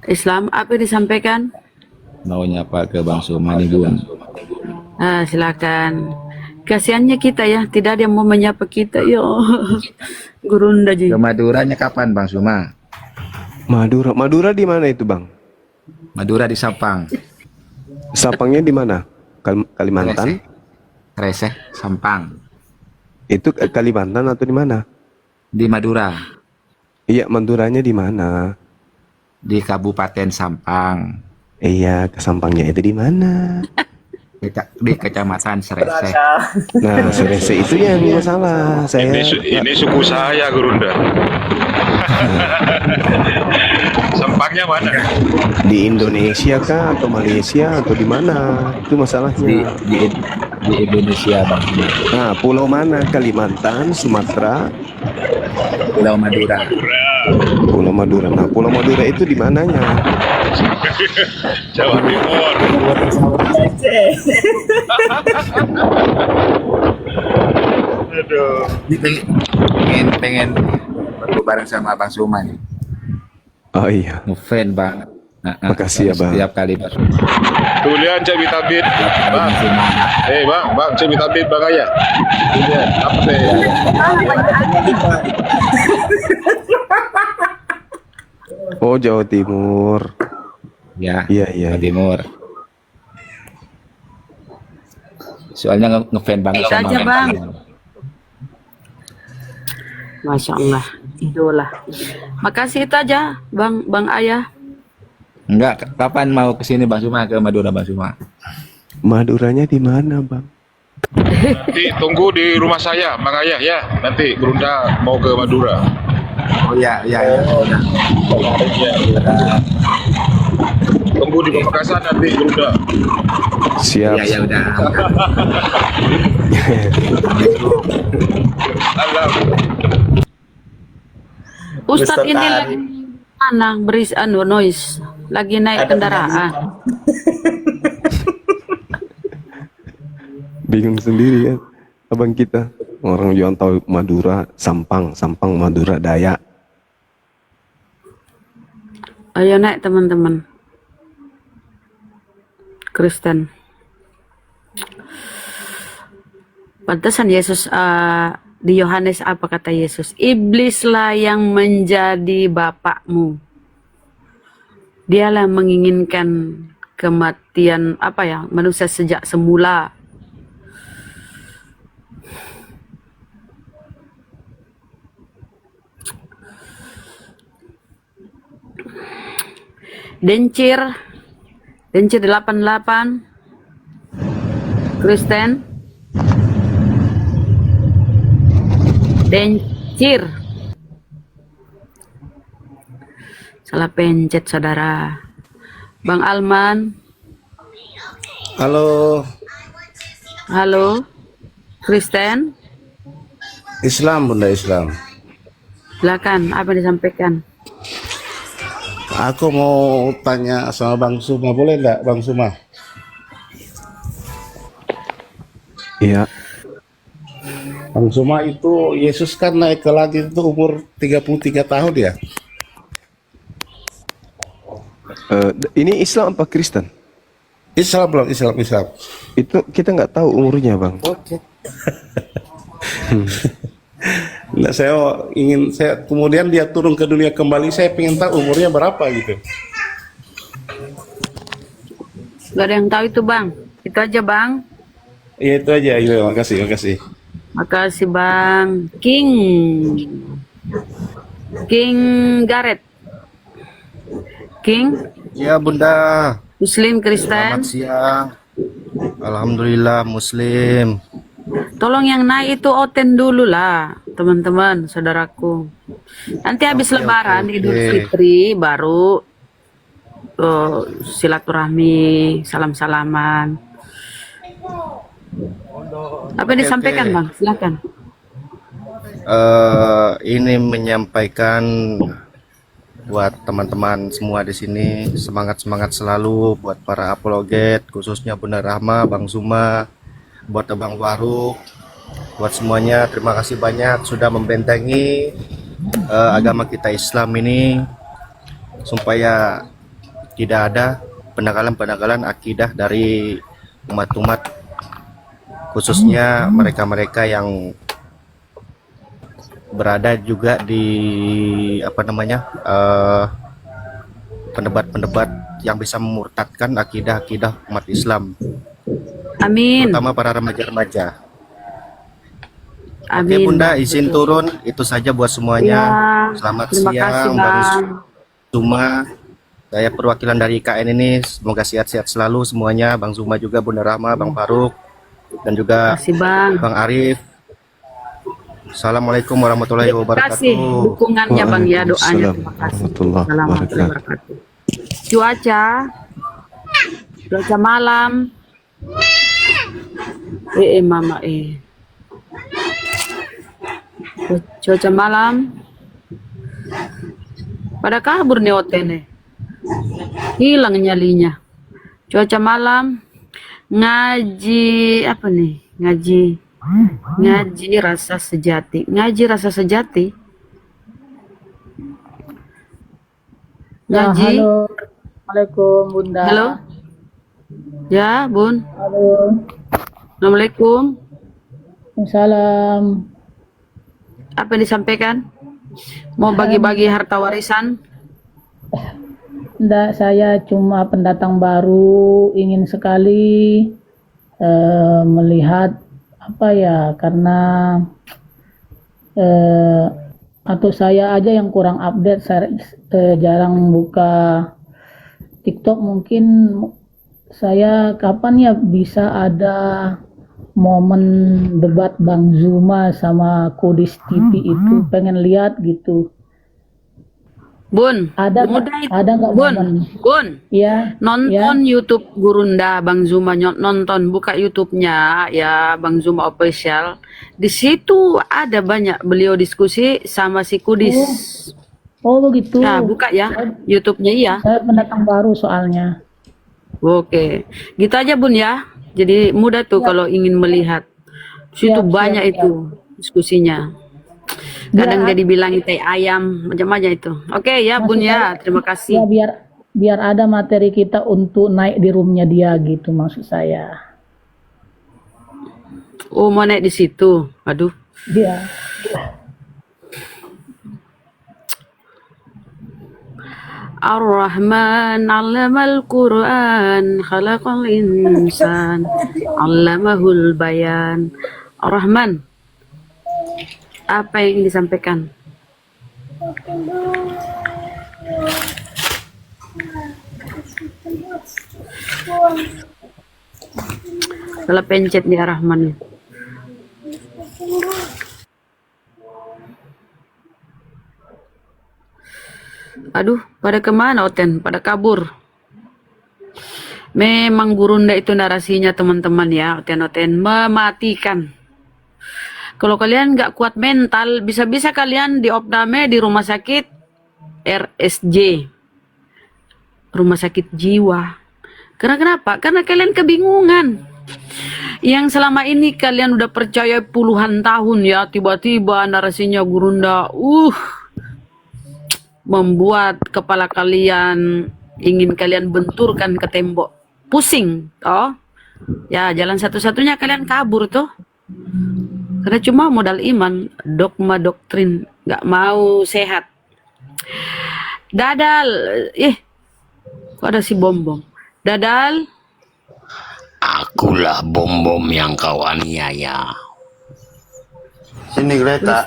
Speaker 11: Islam, apa yang disampaikan?
Speaker 4: Mau nyapa ke Bang Zuma nih Bun.
Speaker 11: Silakan. Kasihannya kita ya, tidak ada yang mau menyapa kita. Yo, Gurunda
Speaker 18: Ke Maduranya kapan Bang Zuma?
Speaker 1: Madura di mana itu Bang?
Speaker 18: Madura di Sampang.
Speaker 1: Sampangnya di mana? Kalimantan?
Speaker 18: Reseh, Sampang.
Speaker 1: Itu Kalimantan atau di mana?
Speaker 18: Di Madura.
Speaker 1: Iya, Maduranya di mana?
Speaker 18: Di Kabupaten Sampang.
Speaker 1: Iya, ke Sampangnya itu di mana?
Speaker 18: di Kecamatan Serese.
Speaker 1: Nah, Serese itu yang masalah. Saya
Speaker 5: Ini suku saya, Gurunda. Sampangnya mana?
Speaker 1: di Indonesia kah atau Malaysia atau di mana? Itu masalahnya.
Speaker 18: Di Indonesia, Bang.
Speaker 1: Nah, pulau mana? Kalimantan, Sumatera,
Speaker 18: Pulau Madura.
Speaker 1: Pulau Madura. Nah, Pulau Madura itu di mananya?
Speaker 5: Jawa Timur. Aduh.
Speaker 18: Pengen bertemu bareng sama Bang Suma nih.
Speaker 1: Oh iya.
Speaker 18: Ngefan banget.
Speaker 1: Makasih ya, Bang.
Speaker 18: Setiap kali Bang Suma.
Speaker 5: Tulian Cek Bitabit. Bang. Bang, Cek Bitabit Bang Ayah. Tulian, apa teh?
Speaker 1: Oh, Jawa Timur.
Speaker 18: Ya,
Speaker 1: Iya.
Speaker 18: Jawa Timur. Soalnya ngefan banget
Speaker 11: Itu
Speaker 18: sama
Speaker 11: aja, Bang.
Speaker 18: Suma.
Speaker 11: Masya Allah, idola. Makasih itu aja, Bang Ayah.
Speaker 18: Enggak, kapan mau ke sini Bang Suma, ke Madura Bang Suma?
Speaker 1: Maduranya di mana, Bang?
Speaker 5: Nanti tunggu di rumah saya, Bang Ayah ya. Nanti Gurunda mau ke Madura.
Speaker 18: Oh iya.
Speaker 5: Tunggu di Pamekasan nanti Gurunda.
Speaker 1: Siap.
Speaker 18: Ya udah.
Speaker 5: Alam.
Speaker 11: Ustadz ini
Speaker 16: Tari.
Speaker 11: lagi mana beris noise, lagi naik kendaraan.
Speaker 1: Bingung sendiri kan, abang kita. Orang yang tahu Madura, Sampang Madura Dayak.
Speaker 11: Ayo naik teman-teman. Kristen. Pantesan Yesus di Yohanes apa kata Yesus? Iblislah yang menjadi bapakmu. Dialah menginginkan kematian manusia sejak semula. Dencir 88 Kristen Dencir salah pencet saudara. Bang Alman,
Speaker 12: Halo,
Speaker 11: Kristen,
Speaker 12: Islam Bunda Islam.
Speaker 11: silakan apa yang disampaikan.
Speaker 12: Aku mau tanya sama Bang Suma, boleh nggak Bang Suma?
Speaker 1: Iya.
Speaker 12: Bang Suma, itu Yesus kan naik ke langit itu umur 33 tahun ya?
Speaker 1: Ini Islam apa Kristen?
Speaker 12: Islam.
Speaker 1: Itu kita nggak tahu umurnya, Bang.
Speaker 12: Oke. Nah, saya kemudian dia turun ke dunia kembali, saya pengen tahu umurnya berapa gitu.
Speaker 11: Gak ada yang tahu itu Bang. Itu aja Bang.
Speaker 12: Iya itu aja, iya, makasih.
Speaker 11: Makasih Bang. King Gareth. King.
Speaker 19: Ya Bunda.
Speaker 11: Muslim Kristen.
Speaker 19: Selamat siang. Alhamdulillah Muslim.
Speaker 11: Tolong yang naik itu oten dulu lah, teman-teman, saudaraku. Nanti habis Lebaran Idul Fitri baru silaturahmi, salam-salaman. Apa yang disampaikan Bang? Silakan.
Speaker 19: Ini menyampaikan buat teman-teman semua di sini, semangat selalu buat para apologet, khususnya Bunda Rahma, Bang Suma, buat Abang Waruk, buat semuanya. Terima kasih banyak sudah membentengi agama kita Islam ini supaya tidak ada penanggalan akidah dari umat-umat, khususnya mereka-mereka yang berada juga di pendebat-pendebat yang bisa memurtadkan akidah umat Islam.
Speaker 11: Amin.
Speaker 19: Terutama para remaja-remaja.
Speaker 11: Amin.
Speaker 19: Oke Bunda, izin turun. Itu saja buat semuanya.
Speaker 11: Ya,
Speaker 19: Selamat
Speaker 11: terima
Speaker 19: siang
Speaker 11: kasih,
Speaker 19: Bang
Speaker 11: Bang.
Speaker 19: Suma. Saya perwakilan dari IKN ini, semoga sehat-sehat selalu semuanya, Bang Zuma juga, Bunda Rahma, Bang Faruk, dan juga
Speaker 11: Terima kasih, Bang.
Speaker 19: Bang Arif. Assalamualaikum warahmatullahi
Speaker 11: Terima
Speaker 19: wabarakatuh.
Speaker 11: kasih dukungannya Bang ya, doanya.
Speaker 1: Waalaikumsalam
Speaker 11: Terima kasih.
Speaker 1: warahmatullahi
Speaker 11: Assalamualaikum
Speaker 1: wabarakatuh.
Speaker 11: wabarakatuh. Cuaca malam. Mama cuaca malam. Pada kabur nih Oten. Hilang nyalinya. Cuaca malam. Ngaji apa nih? Ngaji rasa sejati. Ngaji rasa sejati.
Speaker 20: Ya,
Speaker 11: Ngaji.
Speaker 20: halo. Assalamualaikum Bunda.
Speaker 11: Halo. Ya, Bun.
Speaker 20: Halo.
Speaker 11: Assalamualaikum.
Speaker 20: Salam.
Speaker 11: Apa yang disampaikan? Mau bagi-bagi harta warisan?
Speaker 20: Enggak, saya cuma pendatang baru, ingin sekali melihat apa ya, karena atau saya aja yang kurang update, saya jarang buka TikTok. Mungkin saya kapan ya bisa ada momen debat Bang Zuma sama Kudis TV itu, pengen lihat gitu.
Speaker 11: Bun,
Speaker 20: Ada nggak
Speaker 11: Bun,
Speaker 20: momen?
Speaker 11: Bun,
Speaker 20: Ya,
Speaker 11: nonton YouTube Gurunda Bang Zuma, nonton, buka YouTube-nya ya Bang Zuma Official. Di situ ada banyak beliau diskusi sama si Kudis.
Speaker 20: Oh begitu.
Speaker 11: Nah, buka ya YouTube-nya iya.
Speaker 20: Saya pendatang baru soalnya.
Speaker 11: Oke, gitu aja Bun ya. Jadi mudah tuh kalau ingin melihat. Di situ banyak itu diskusinya. Kadang dia dibilang tai ayam, macam-macam itu. Oke ya Bun ya, terima kasih.
Speaker 20: Ya, biar ada materi kita untuk naik di roomnya dia gitu, maksud saya.
Speaker 11: Oh, mau naik di situ. Aduh.
Speaker 20: Iya.
Speaker 11: Ar-Rahman 'allamal Qur'an, khalaqal insan, 'allamahul bayan. Ar-Rahman, apa yang disampaikan? Salah pencet di Ar-Rahman. Aduh, pada kemana Oten? Pada kabur. Memang Gurunda itu narasinya teman-teman ya, Oten mematikan. Kalau kalian nggak kuat mental, bisa-bisa kalian diopname di rumah sakit RSJ, rumah sakit jiwa. Karena kenapa? Karena kalian kebingungan. Yang selama ini kalian udah percaya puluhan tahun ya, tiba-tiba narasinya Gurunda, membuat kepala kalian ingin kalian benturkan ke tembok, pusing, toh? Ya jalan satu-satunya kalian kabur tuh. Karena cuma modal iman, dogma doktrin, nggak mau sehat. Dadal, kok ada si Bom-Bom? Dadal,
Speaker 21: akulah Bom-Bom yang kau aniaya.
Speaker 12: Sini Greta.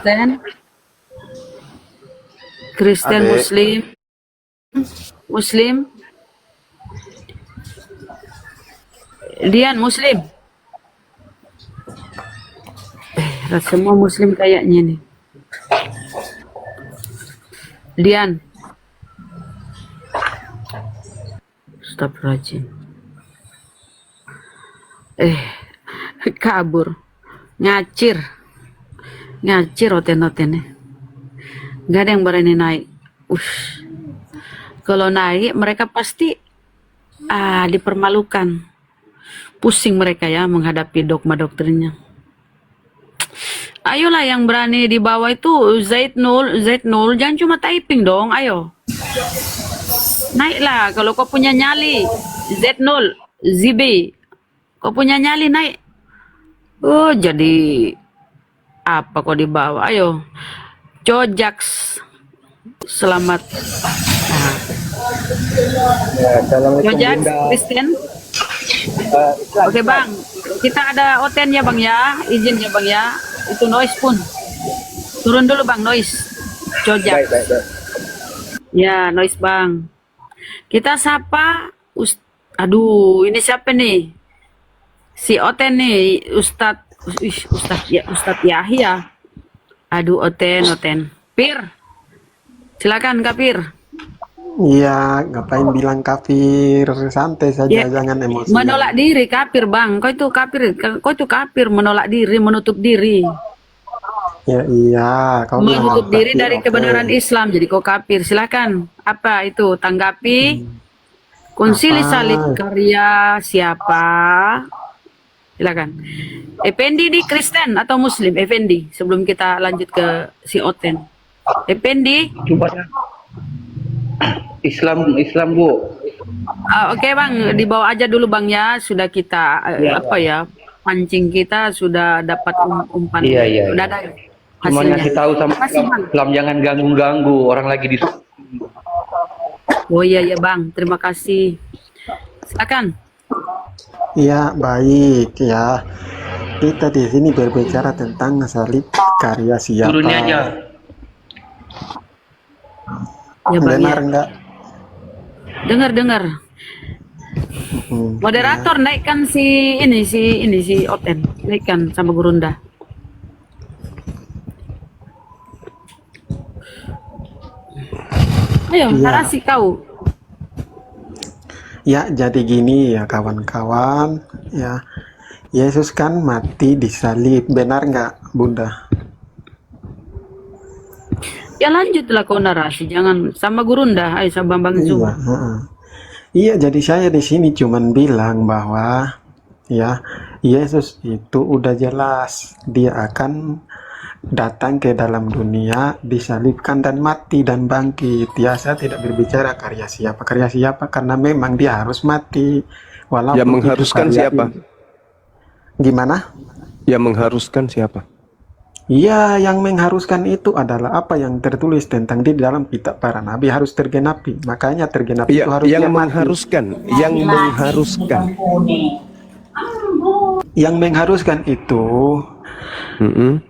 Speaker 11: Kristen,
Speaker 12: Adik.
Speaker 11: Muslim, Dian Muslim. Semua Muslim kayaknya nih. Dian. Astagfirullahaladzim. Kabur. Ngacir Oten-Otennya. Gak ada yang berani naik. Kalau naik mereka pasti dipermalukan. Pusing mereka ya menghadapi dogma doktrinnya. Ayolah yang berani di bawah itu Z0, jangan cuma typing dong, ayo. Naiklah kalau kau punya nyali. Z0, ZB. Kau punya nyali naik. Oh, jadi apa kau di bawah? Ayo. Jojax. Selamat. Jojax, Kristen. Oke Bang, kita ada Oten ya Bang ya, izin ya Bang ya. Itu noise pun turun dulu Bang, noise Jojak. Ya noise Bang. Kita sapa aduh, ini siapa nih? Si Oten nih, Ustadz Yahya. Aduh, Oten. Pir. Silakan Kak Pir.
Speaker 2: Iya, ngapain bilang kafir? Santai saja,
Speaker 11: Ya,
Speaker 2: jangan emosi.
Speaker 11: menolak diri kafir, Bang. Kau itu kafir, menolak diri, menutup diri.
Speaker 2: Ya iya, kau bilang
Speaker 11: Menutup diri
Speaker 2: kafir,
Speaker 11: dari
Speaker 2: oke.
Speaker 11: kebenaran Islam, jadi kau kafir. Silakan. Apa itu? Tanggapi. Konsili
Speaker 2: Apa?
Speaker 11: salib karya siapa? Silakan. Effendi di Kristen atau Muslim? Effendi, sebelum kita lanjut ke si Oten. Effendi.
Speaker 22: Islam Bu.
Speaker 11: Oke Bang, dibawa aja dulu Bang ya. Sudah kita pancing kita sudah dapat umpan.
Speaker 22: Iya.
Speaker 11: Sudah ada
Speaker 22: Cuma
Speaker 11: hasilnya.
Speaker 22: ngasih tahu sama
Speaker 11: Makasih, Bang.
Speaker 22: Islam jangan ganggu-ganggu orang lagi di.
Speaker 11: Oh iya Bang, terima kasih. Silakan.
Speaker 2: Iya, baik ya. Kita di sini berbicara tentang salib karya siapa.
Speaker 22: Turunnya aja.
Speaker 11: Ya Bang
Speaker 2: Benar
Speaker 11: ya.
Speaker 2: enggak?
Speaker 11: Dengar. Moderator naikkan si Oten, naikkan sama Gurunda. Ayo,
Speaker 2: Iya.
Speaker 11: narasi kau.
Speaker 2: Ya, jadi gini ya kawan-kawan, ya. Yesus kan mati disalib, benar nggak, Bunda?
Speaker 11: Ya lanjutlah kau narasi, jangan sama Gurunda, ayo sama Bambang
Speaker 2: Iya,
Speaker 11: Zuma.
Speaker 2: Iya, jadi saya di sini cuman bilang bahwa ya Yesus itu udah jelas dia akan datang ke dalam dunia, disalibkan dan mati dan bangkit. Ya, saya tidak berbicara karya siapa karena memang dia harus mati. Walaupun
Speaker 1: Yang
Speaker 2: itu
Speaker 1: mengharuskan
Speaker 2: karya
Speaker 1: siapa?
Speaker 2: Gimana?
Speaker 1: Yang mengharuskan siapa?
Speaker 2: Iya, yang mengharuskan itu adalah apa yang tertulis tentang di dalam kitab para nabi harus tergenapi. Makanya tergenapi itu
Speaker 1: Iya,
Speaker 2: harus
Speaker 1: yang
Speaker 2: dia mati.
Speaker 1: mengharuskan, yang mengharuskan.
Speaker 2: Yang mengharuskan itu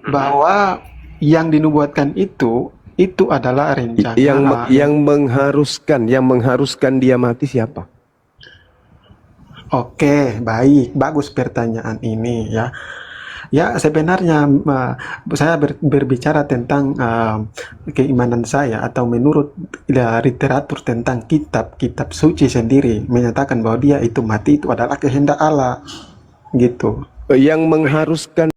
Speaker 2: bahwa yang dinubuatkan itu adalah rencana
Speaker 1: Yang mengharuskan dia mati siapa?
Speaker 2: Oke, baik, bagus pertanyaan ini ya. Ya, sebenarnya saya berbicara tentang keimanan saya atau menurut literatur tentang kitab suci sendiri menyatakan bahwa dia itu mati itu adalah kehendak Allah gitu.
Speaker 1: Yang mengharuskan